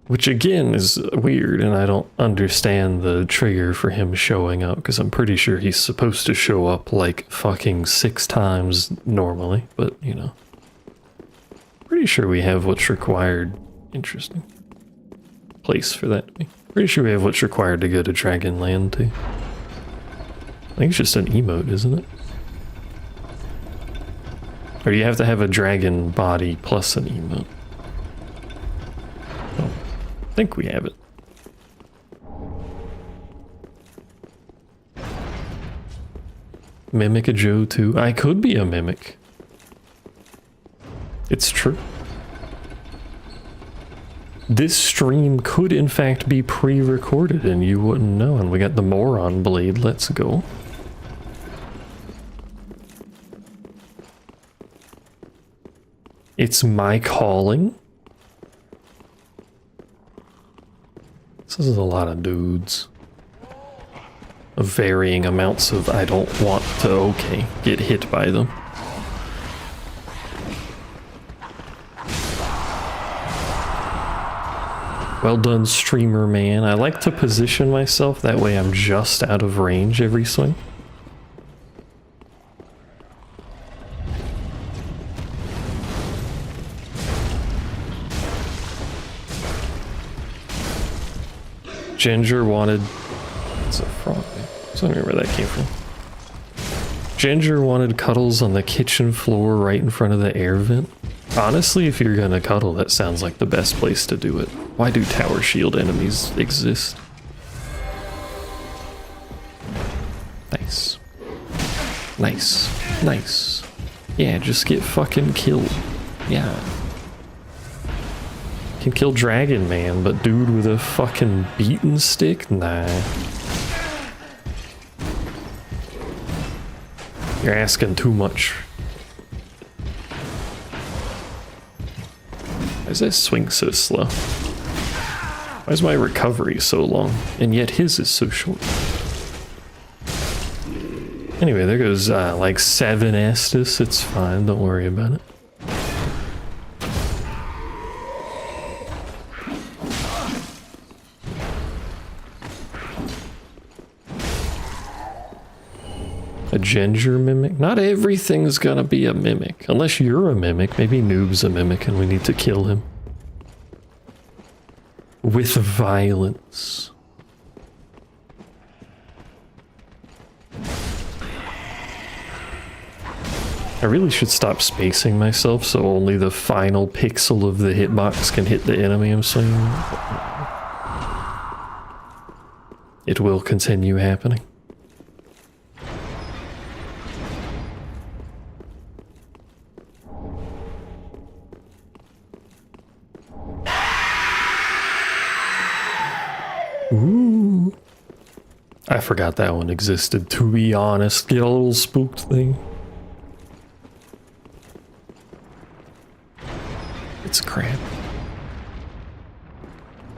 Which again is weird, and I don't understand the trigger for him showing up, because I'm pretty sure he's supposed to show up like fucking 6 times normally, but you know. Pretty sure we have what's required. Interesting. Place for that to be. Pretty sure we have what's required to go to Dragonland too. I think it's just an emote, isn't it? Or you have to have a dragon body plus an emote. Oh, I think we have it. Mimic a Joe too. I could be a mimic. It's true. This stream could in fact be pre-recorded and you wouldn't know, and we got the Moron Blade, let's go. It's my calling. This is a lot of dudes. Of varying amounts of I don't want to, get hit by them. Well done, streamer man. I like to position myself, that way I'm just out of range every swing. Ginger wanted... It's a frog. I was wondering where that came from. Ginger wanted cuddles on the kitchen floor right in front of the air vent. Honestly, if you're gonna cuddle, that sounds like the best place to do it. Why do tower shield enemies exist? Nice. Nice. Nice. Yeah, just get fucking killed. Yeah. Can kill Dragon Man, but dude with a fucking beaten stick? Nah. You're asking too much. Why is that swing so slow? Why is my recovery so long? And yet his is so short. Anyway, there goes like 7 Estus. It's fine, don't worry about it. A ginger mimic? Not everything's gonna be a mimic. Unless you're a mimic. Maybe Noob's a mimic and we need to kill him. With violence. I really should stop spacing myself so only the final pixel of the hitbox can hit the enemy I'm swinging. It will continue happening. Ooh. I forgot that one existed, to be honest. Get a little spooked thing. It's crap.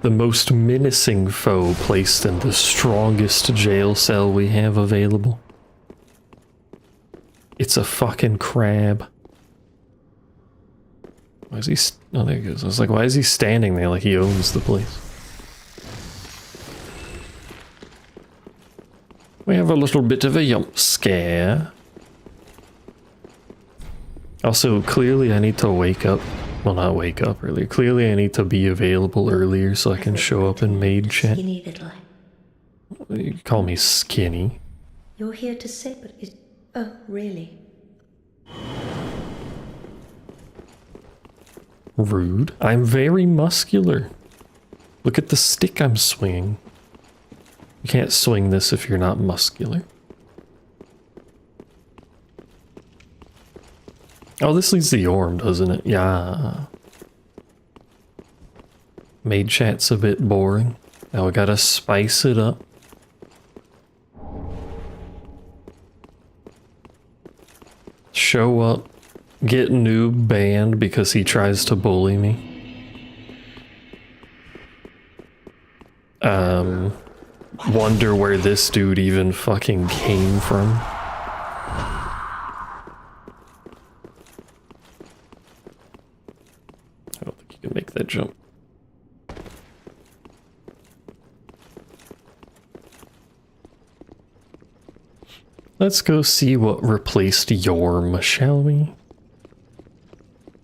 The most menacing foe placed in the strongest jail cell we have available. It's a fucking crab. Why is he... Oh, there he goes. I was like, why is he standing there like he owns the place? We have a little bit of a jump scare. Also, clearly I need to wake up. Well, not wake up earlier. Clearly I need to be available earlier so I can show up in maid chat. Skinny little. You call me skinny. You're here to say, but it... Oh, really? Rude. I'm very muscular. Look at the stick I'm swinging. You can't swing this if you're not muscular. Oh, this leads to Yorm, doesn't it? Yeah. Maid chat's a bit boring. Now we gotta spice it up. Show up. Get Noob banned because he tries to bully me. Wonder where this dude even fucking came from. I don't think you can make that jump. Let's go see what replaced Yorm, shall we?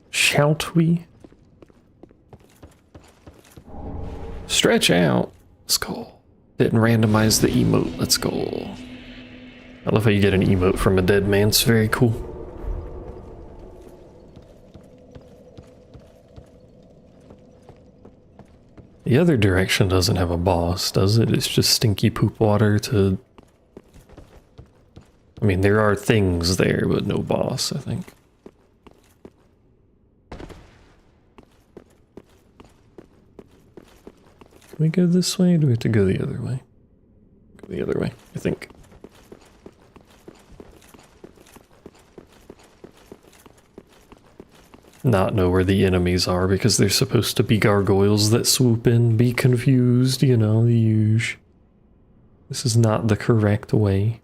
Shalt we? Stretch out. Let's go. Didn't randomize the emote. Let's go. I love how you get an emote from a dead man. It's very cool. The other direction doesn't have a boss, does it? It's just stinky poop water to... I mean, there are things there, but no boss, I think. Can we go this way, or do we have to go the other way? Go the other way, I think. Not know where the enemies are, because they're supposed to be gargoyles that swoop in, be confused, you know, the usual. This is not the correct way.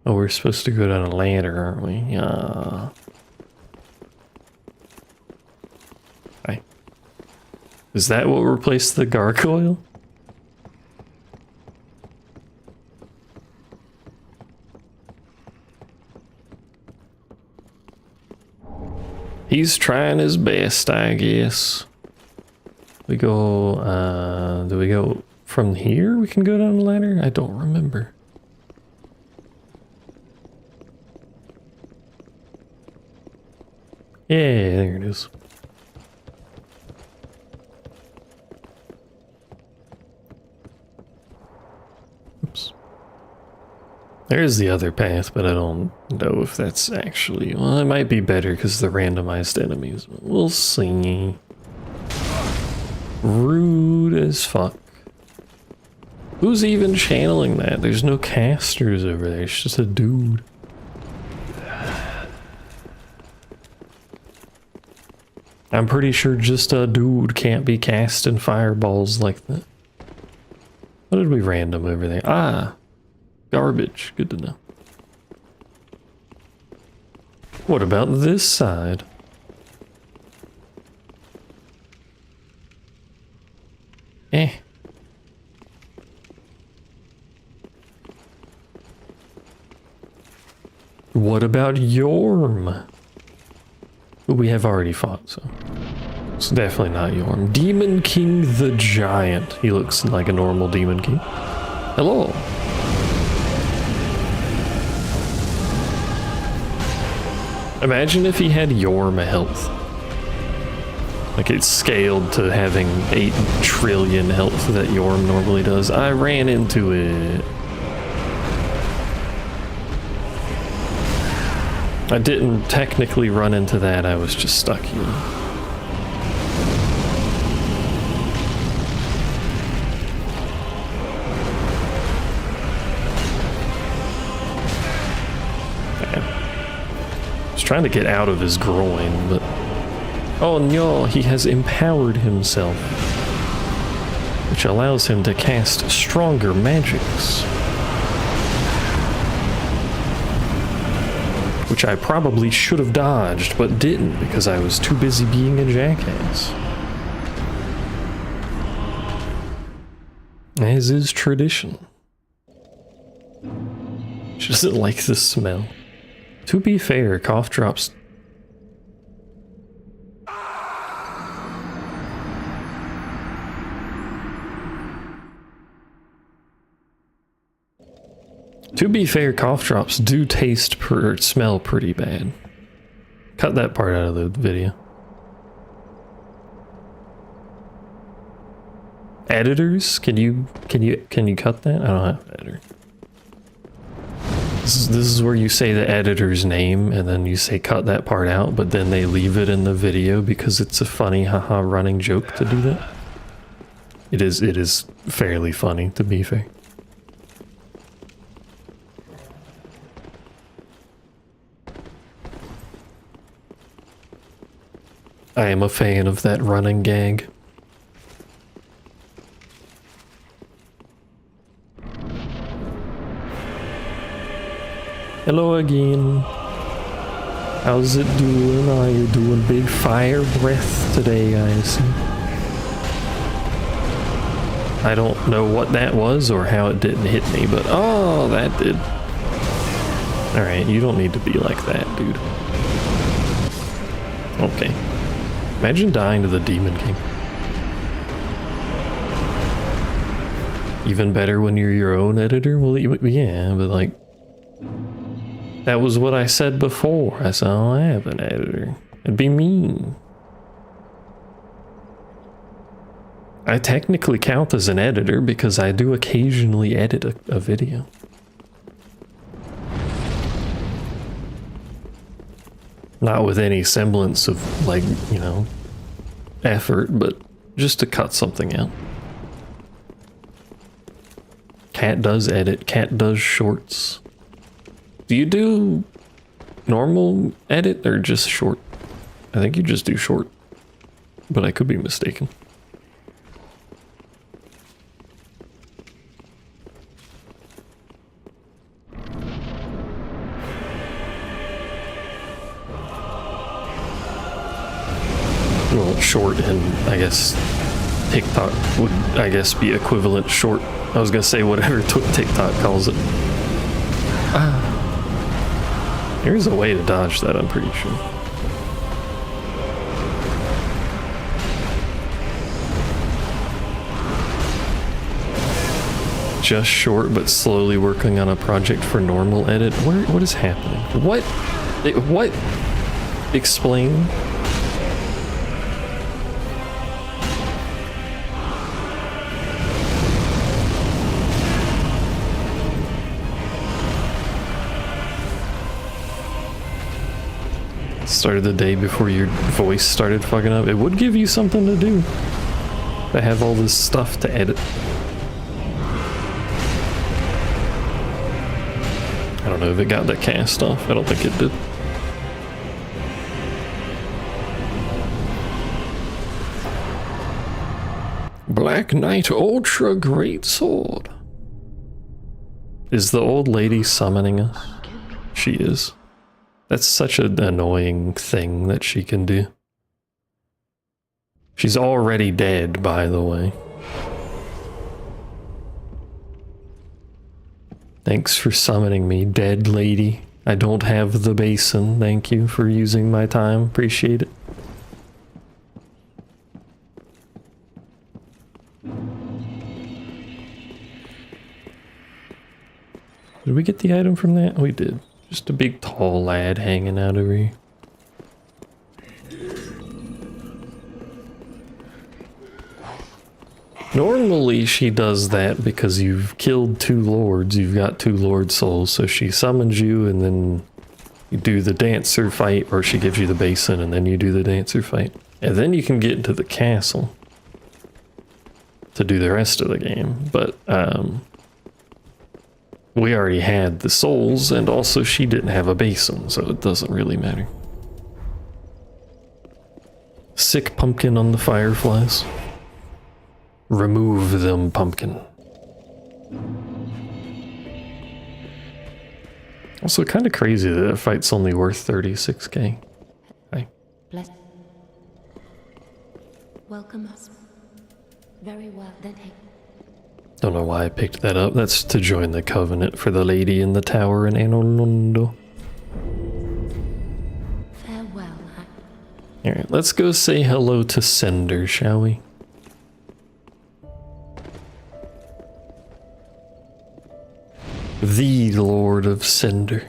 Oh, we're supposed to go down a ladder, aren't we? Yeah. Hi. Is that what replaced the gargoyle? He's trying his best, I guess. We go, do we go from here? We can go down the ladder? I don't remember. Yeah, there it is. Oops. There's the other path, but I don't know if that's actually... Well, it might be better because the randomized enemies. We'll see. Rude as fuck. Who's even channeling that? There's no casters over there. It's just a dude. I'm pretty sure just a dude can't be casting fireballs like that. What did we random over there? Ah! Garbage. Good to know. What about this side? Eh. What about Yorm? We have already fought, so it's definitely not Yorm. Demon King the Giant. He looks like a normal Demon King. Hello. Imagine if he had Yorm health. Like it's scaled to having 8 trillion health that Yorm normally does. I ran into it. I didn't technically run into that, I was just stuck here. I was trying to get out of his groin, but... Oh no, he has empowered himself, which allows him to cast stronger magics. Which I probably should have dodged, but didn't because I was too busy being a jackass. As is tradition. She doesn't like the smell. To be fair, cough drops... To be fair, cough drops do smell pretty bad. Cut that part out of the video. Editors, can you cut that? I don't have an editor. This is where you say the editor's name and then you say cut that part out, but then they leave it in the video because it's a funny haha running joke to do that. It is fairly funny, to be fair. I am a fan of that running gag. Hello again. How's it doing? Are you doing big fire breath today, I see? I don't know what that was or how it didn't hit me, but oh, that did. Alright, you don't need to be like that, dude. Okay. Imagine dying to the Demon King. Even better when you're your own editor? Well, yeah, but like... That was what I said before. I said, oh, I have an editor. It'd be mean. I technically count as an editor because I do occasionally edit a video. Not with any semblance of, like, you know, effort, but just to cut something out. Cat does edit. Cat does shorts. Do you do normal edit or just short? I think you just do short, but I could be mistaken. Well, short and I guess TikTok would, I guess, be equivalent short. I was gonna say whatever TikTok calls it. There's a way to dodge that, I'm pretty sure. Just short, but slowly working on a project for normal edit. What is happening? What? What? Explain. Started the day before your voice started fucking up. It would give you something to do. To have all this stuff to edit. I don't know if it got that cast off. I don't think it did. Black Knight Ultra Great Sword. Is the old lady summoning us? She is. That's such an annoying thing that she can do. She's already dead, by the way. Thanks for summoning me, dead lady. I don't have the basin. Thank you for using my time. Appreciate it. Did we get the item from that? We did. Just a big tall lad hanging out over here. Normally she does that because you've killed 2 lords, you've got 2 lord souls, so she summons you and then you do the dancer fight, or she gives you the basin and then you do the dancer fight. And then you can get into the castle to do the rest of the game, but we already had the souls, and also she didn't have a basin, so it doesn't really matter. Sick pumpkin on the fireflies. Remove them, pumpkin. Also kind of crazy that a fight's only worth 36k. Hi. Bless. Welcome us. Very well, then take. Don't know why I picked that up. That's to join the covenant for the lady in the tower in Anolondo. Farewell. Alright, let's go say hello to Cinder, shall we? The Lord of Cinder.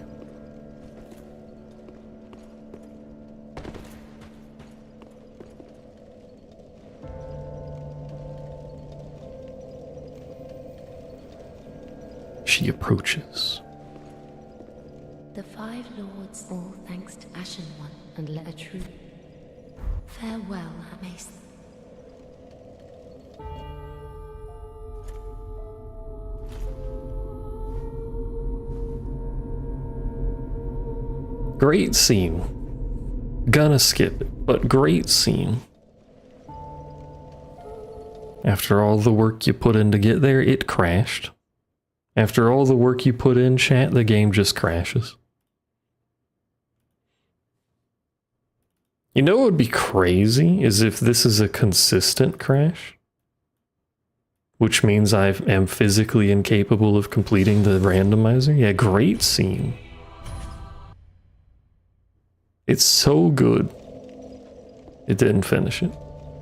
She approaches. The 5 lords, all thanks to Ashen One and let a true. Farewell, Mace. Great scene. Gonna skip it, but great scene. After all the work you put in to get there, it crashed. After all the work you put in, chat, the game just crashes. You know what would be crazy is if this is a consistent crash. Which means I am physically incapable of completing the randomizer. Yeah, great scene. It's so good. It didn't finish it.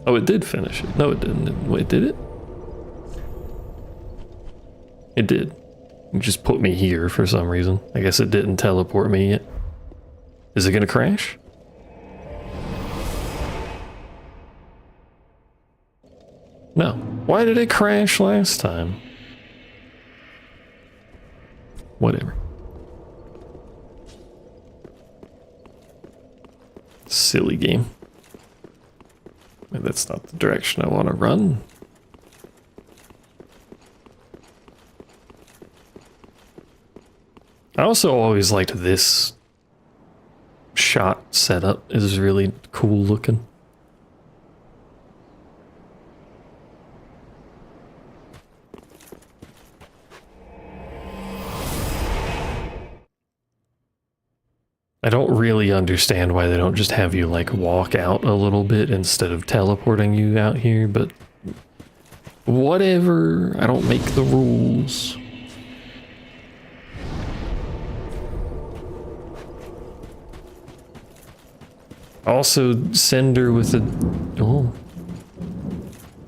Oh, it did finish it. No, it didn't. Wait, did it? It did. It just put me here for some reason. I guess it didn't teleport me yet. Is it gonna crash? No. Why did it crash last time? Whatever. Silly game. That's not the direction I want to run. I also always liked this shot setup. It is really cool looking. I don't really understand why they don't just have you like walk out a little bit instead of teleporting you out here, but Whatever. I don't make the rules. Also, Cinder with a... Oh.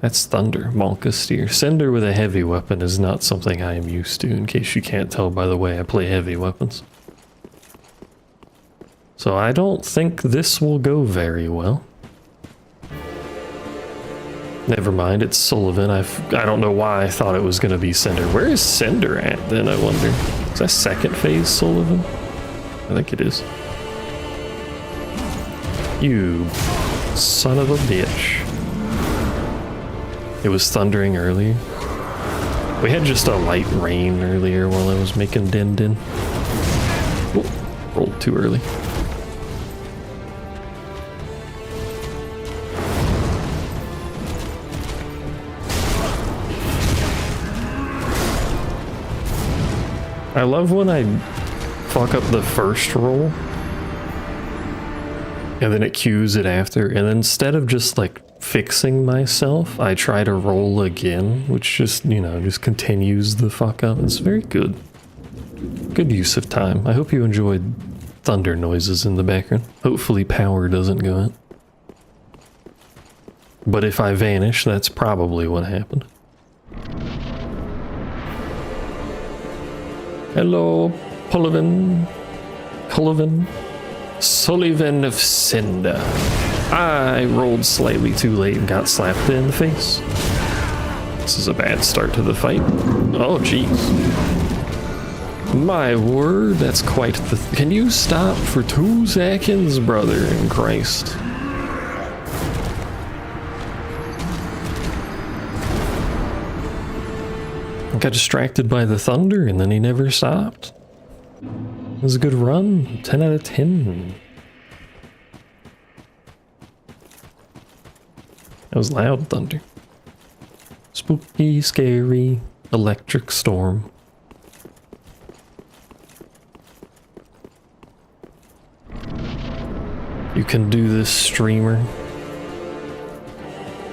That's Thunder, Malka Steer. Cinder with a heavy weapon is not something I am used to, in case you can't tell by the way I play heavy weapons. So I don't think this will go very well. Never mind, it's Sullivan. I don't know why I thought it was going to be Cinder. Where is Cinder at then, I wonder? Is that second phase Sullivan? I think it is. You son of a bitch. It was thundering earlier. We had just a light rain earlier while I was making Din Din. Oh, rolled too early. I love when I fuck up the first roll and then it cues it after, and then instead of just like fixing myself, I try to roll again, which just, you know, just continues the fuck up. It's very good. Good use of time. I hope you enjoyed thunder noises in the background. Hopefully power doesn't go out. But if I vanish, that's probably what happened. Hello, Sullivan of Cinder. I rolled slightly too late and got slapped in the face. This is a bad start to the fight. Oh, jeez. My word, that's quite the... Can you stop for 2 seconds, brother in Christ? I got distracted by the thunder and then he never stopped. It was a good run. 10 out of 10. That was loud thunder. Spooky, scary, electric storm. You can do this, streamer.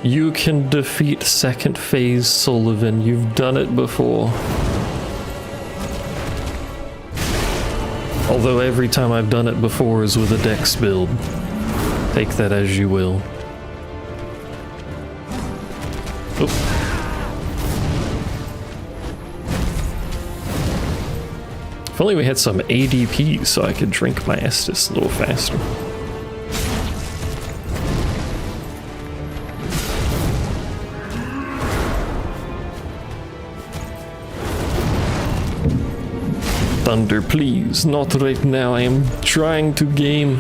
You can defeat second phase Sullivan. You've done it before. Although every time I've done it before is with a dex build. Take that as you will. Oh. If only we had some ADP so I could drink my Estus a little faster. Thunder, please, not right now. I am trying to game.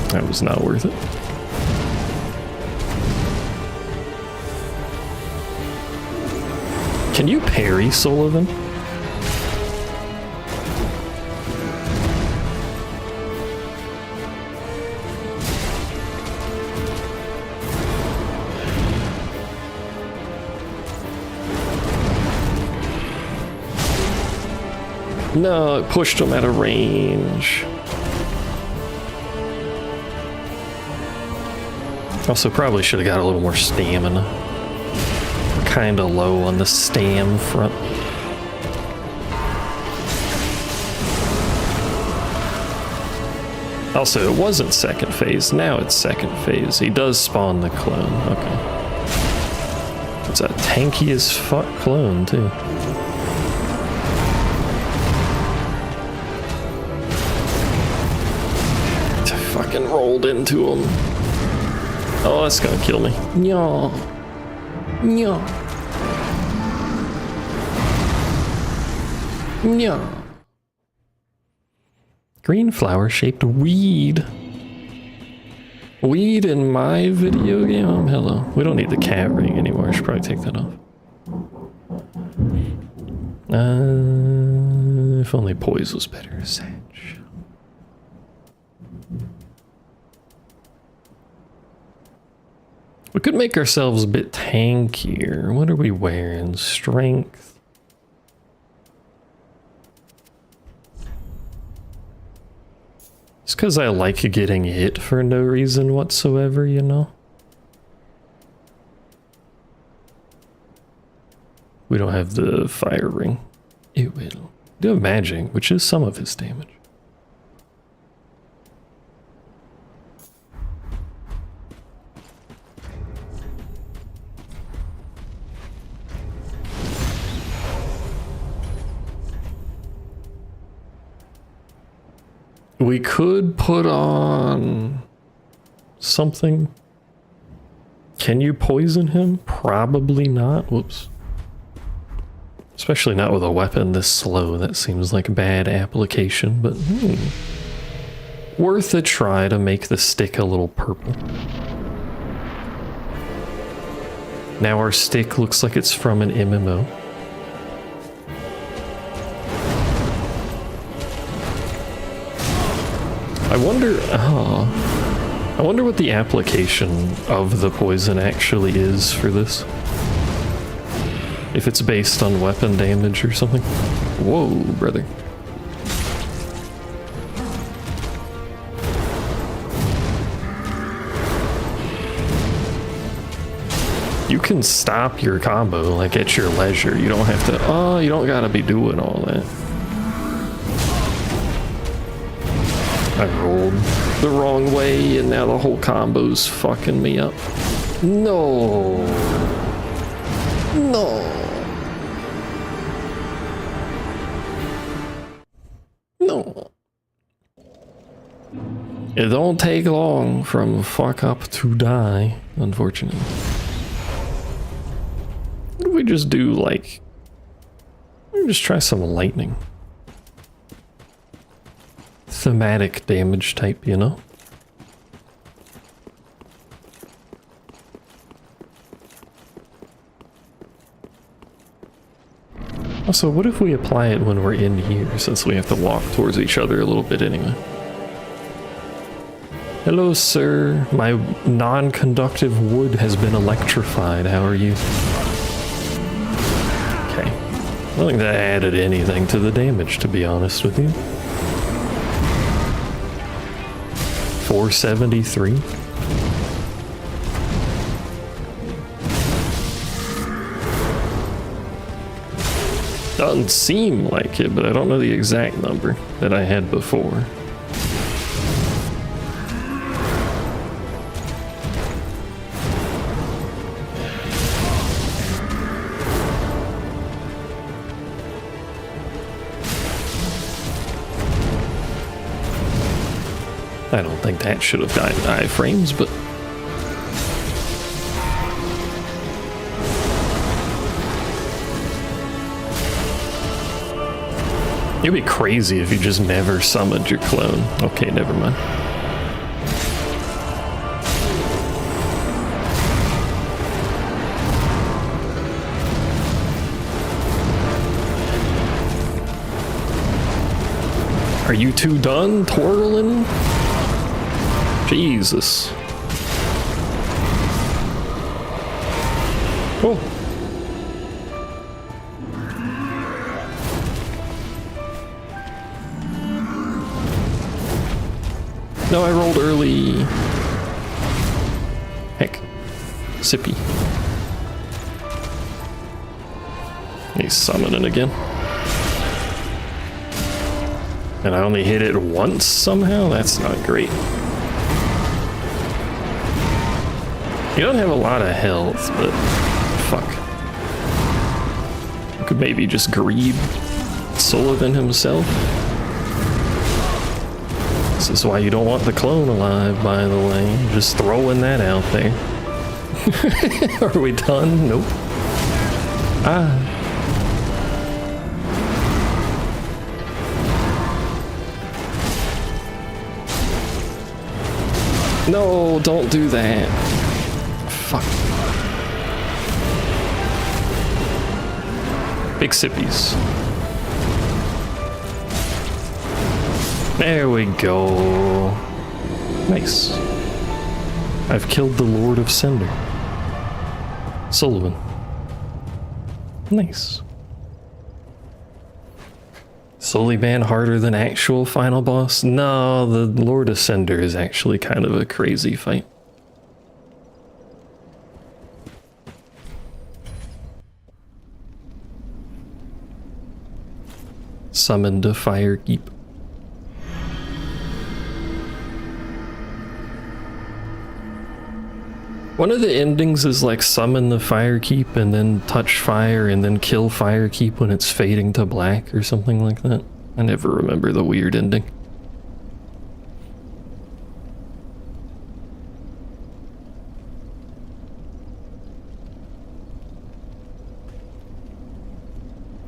That was not worth it. Can you parry, Sullivan? No, it pushed him out of range. Also, probably should have got a little more stamina. Kinda low on the stam front. Also, it wasn't second phase. Now it's second phase. He does spawn the clone. Okay. It's a tanky as fuck clone, too. Fucking rolled into him. Oh, that's gonna kill me. Nya. Nya. Nya. Green flower shaped weed. Weed in my video game? Hello. We don't need the cat ring anymore. I should probably take that off. If only poise was better. Sage. We could make ourselves a bit tankier. What are we wearing? Strength. It's because I like getting hit for no reason whatsoever, you know? We don't have the fire ring. It will. We do have magic, which is some of his damage. We could put on something. Can you poison him? Probably not. Whoops. Especially not with a weapon this slow. That seems like bad application, but worth a try to make the stick a little purple. Now our stick looks like it's from an MMO. I wonder what the application of the poison actually is for this. If it's based on weapon damage or something. Whoa, brother. You can stop your combo like at your leisure. You don't have to, you don't gotta be doing all that. I rolled the wrong way and now the whole combo's fucking me up. No. No. No. It don't take long from fuck up to die, unfortunately. What if we just do like... just try some lightning. Thematic damage type, you know? Also, what if we apply it when we're in here, since we have to walk towards each other a little bit anyway? Hello, sir. My non-conductive wood has been electrified. How are you? Okay. I don't think that added anything to the damage, to be honest with you. 473. Doesn't seem like it, but I don't know the exact number that I had before. I don't think that should have gotten iframes, but... it'd be crazy if you just never summoned your clone. Okay, never mind. Are you two done twirling? Jesus. Oh. No, I rolled early. Heck. Sippy. He's summoning again. And I only hit it once somehow? That's not great. You don't have a lot of health, but fuck. You could maybe just greed Sullivan himself. This is why you don't want the clone alive, by the way. Just throwing that out there. Are we done? Nope. Ah. No, don't do that. Fuck. Big sippies. There we go. Nice. I've killed the Lord of Cinder. Sullivan. Nice. Solely ban harder than actual final boss? No, the Lord of Cinder is actually kind of a crazy fight. Summoned a fire keep. One of the endings is like summon the fire keep and then touch fire and then kill fire keep when it's fading to black or something like that. I never remember the weird ending.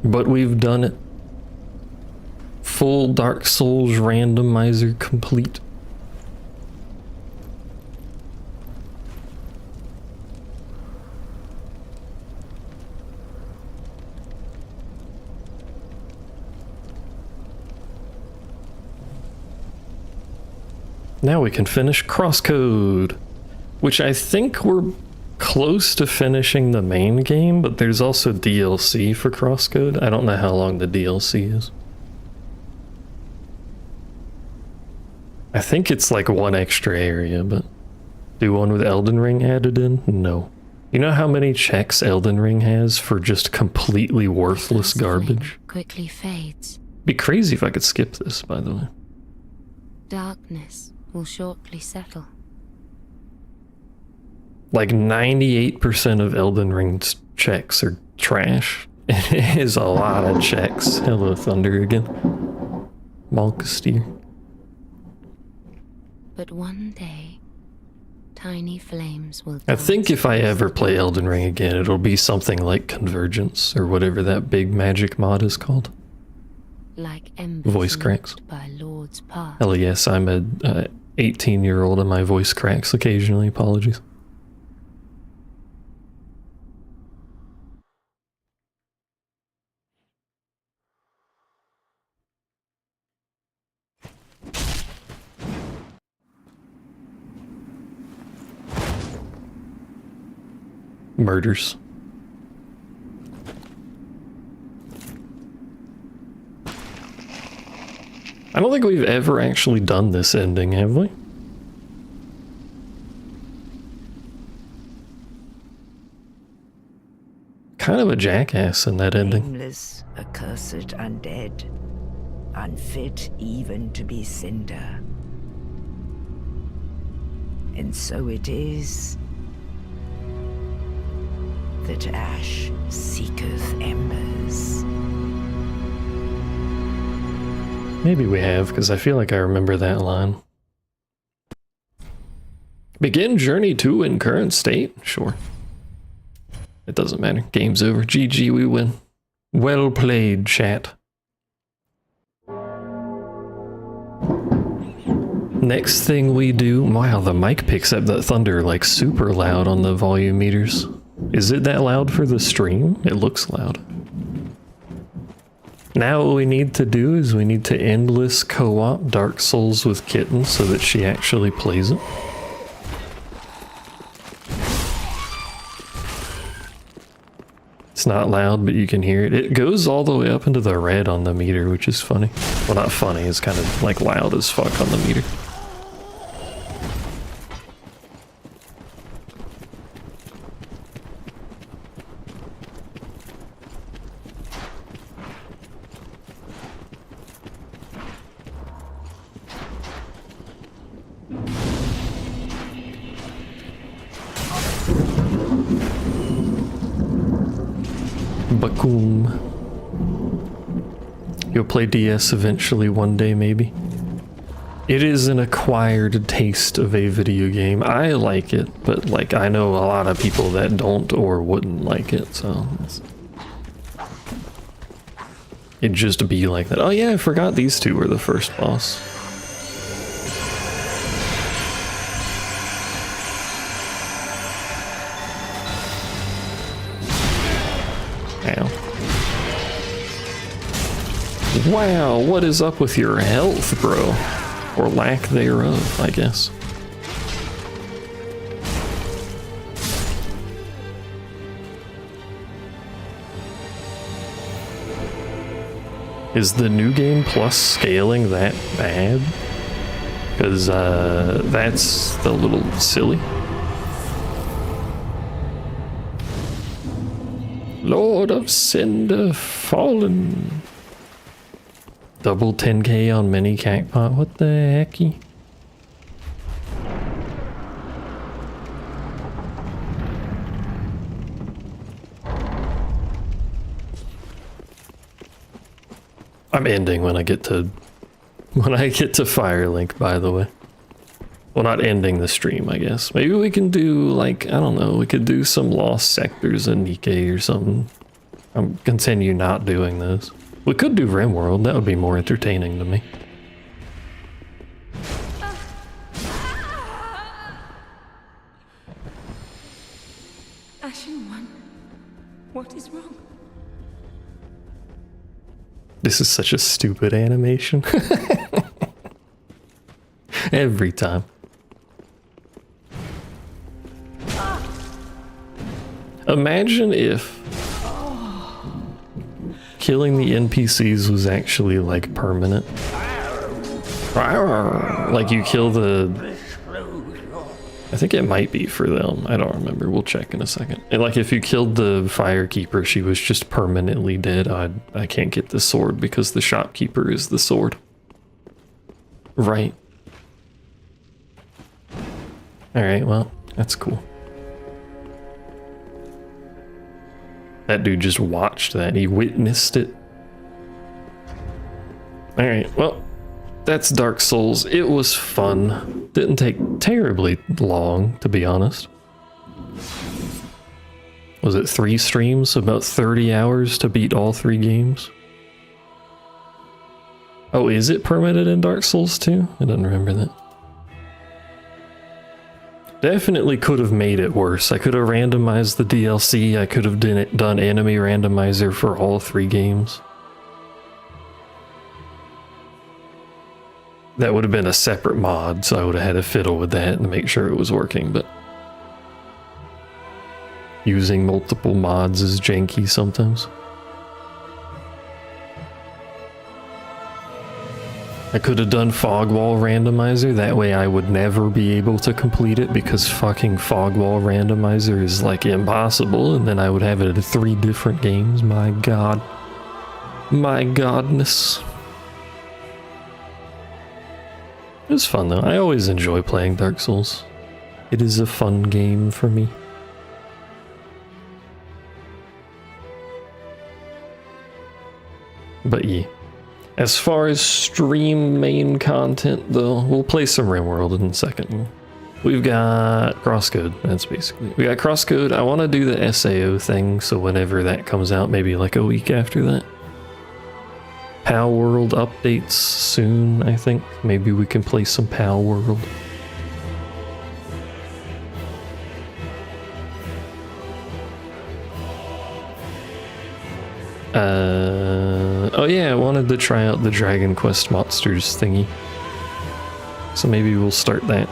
But we've done it. Full Dark Souls randomizer complete. Now we can finish Crosscode, which I think we're close to finishing the main game, but there's also DLC for Crosscode. I don't know how long the DLC is. I think it's like one extra area, but do one with Elden Ring added in? No. You know how many checks Elden Ring has for just completely worthless garbage? Quickly fades. Be crazy if I could skip this, by the way. Darkness will shortly settle. Like 98% of Elden Ring's checks are trash. It is a lot of checks. Hello, Thunder again. Malkasteer. But one day, tiny flames will. I think if I ever play Elden Ring again, it'll be something like Convergence or whatever that big magic mod is called. Like embers Voice cracks. by Lord's path. Hell yes, I'm a 18-year-old and my voice cracks occasionally. Apologies. Murders. I don't think we've ever actually done this ending, have we? Kind of a jackass in that ending. Nameless, accursed undead, unfit even to be cinder. And so it is that ash seeketh embers. Maybe we have, because I feel like I remember that line. Begin journey 2 in current state? Sure. It doesn't matter. Game's over. GG, we win. Well played, chat. Next thing we do... Wow, the mic picks up that thunder like super loud on the volume meters. Is it that loud for the stream? It looks loud. Now what we need to do is we need to endless co-op Dark Souls with Kitten so that she actually plays it. It's not loud, but you can hear it. It goes all the way up into the red on the meter, which is funny. Well, not funny, it's kind of like loud as fuck on the meter. Bakum. You'll play DS eventually one day, maybe. It is an acquired taste of a video game. I like it, but like I know a lot of people that don't or wouldn't like it, so it'd just be like that. Oh yeah, I forgot these two were the first boss. Wow, what is up with your health, bro? Or lack thereof, I guess. Is the New Game Plus scaling that bad? Because that's a little silly. Lord of Cinder fallen. Double 10k on mini cactpot. What the hecky? I'm ending when I get to Firelink, by the way. Well, not ending the stream, I guess. Maybe we can do, like, I don't know, we could do some Lost Sectors in Nikkei or something. I'm continue not doing those. We could do RimWorld, that would be more entertaining to me. Ashen One, what is wrong? This is such a stupid animation. Every time. Imagine if killing the NPCs was actually like permanent. Like you kill the... I think it might be for them. I don't remember. We'll check in a second. And like if you killed the Firekeeper, she was just permanently dead. I can't get the sword because the shopkeeper is the sword. Right. Alright, well, that's cool. That dude just watched that. He witnessed it. Alright, well, that's Dark Souls. It was fun. Didn't take terribly long, to be honest. Was it 3 streams? About 30 hours to beat all 3 games? Oh, is it permitted in Dark Souls 2? I don't remember that. Definitely could have made it worse. I could have randomized the DLC. I could have done enemy randomizer for all 3 games. That would have been a separate mod, so I would have had to fiddle with that and make sure it was working, but using multiple mods is janky sometimes. I could have done fog wall randomizer, that way I would never be able to complete it because fucking fog wall randomizer is like impossible, and then I would have it at 3 different games. My god. My godness. It was fun though. I always enjoy playing Dark Souls. It is a fun game for me. But yeah. As far as stream main content though, we'll play some RimWorld in a second. We've got Crosscode, that's basically. We got Crosscode. I want to do the SAO thing, so whenever that comes out, maybe like a week after that. PAL World updates soon, I think. Maybe we can play some PAL World. Oh yeah, I wanted to try out the Dragon Quest Monsters thingy. So maybe we'll start that.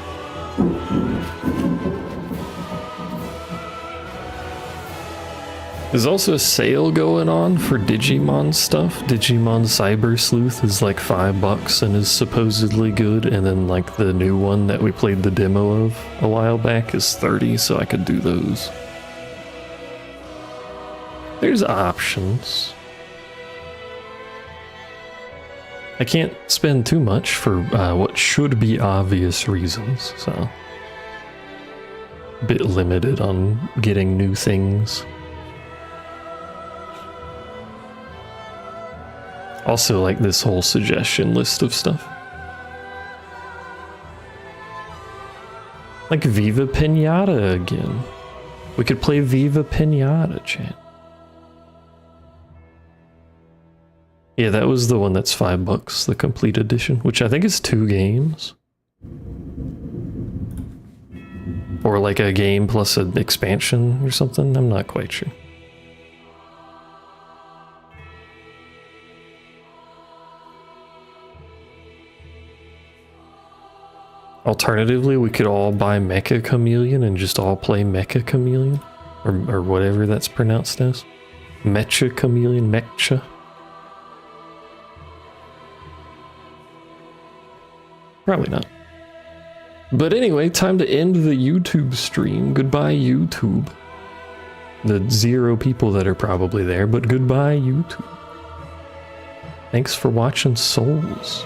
There's also a sale going on for Digimon stuff. Digimon Cyber Sleuth is like $5 and is supposedly good, and then like the new one that we played the demo of a while back is $30, so I could do those. There's options. I can't spend too much for what should be obvious reasons, so a bit limited on getting new things. Also like this whole suggestion list of stuff. Like Viva Pinata again. We could play Viva Pinata, chat. Yeah, that was the one that's $5, the complete edition, which I think is 2 games. Or like a game plus an expansion or something, I'm not quite sure. Alternatively, we could all buy Mecha Chameleon and just all play Mecha Chameleon, or whatever that's pronounced as. Mecha Chameleon, Mecha. Probably not. But anyway, time to end the YouTube stream. Goodbye, YouTube. The 0 people that are probably there, but goodbye, YouTube. Thanks for watching, souls.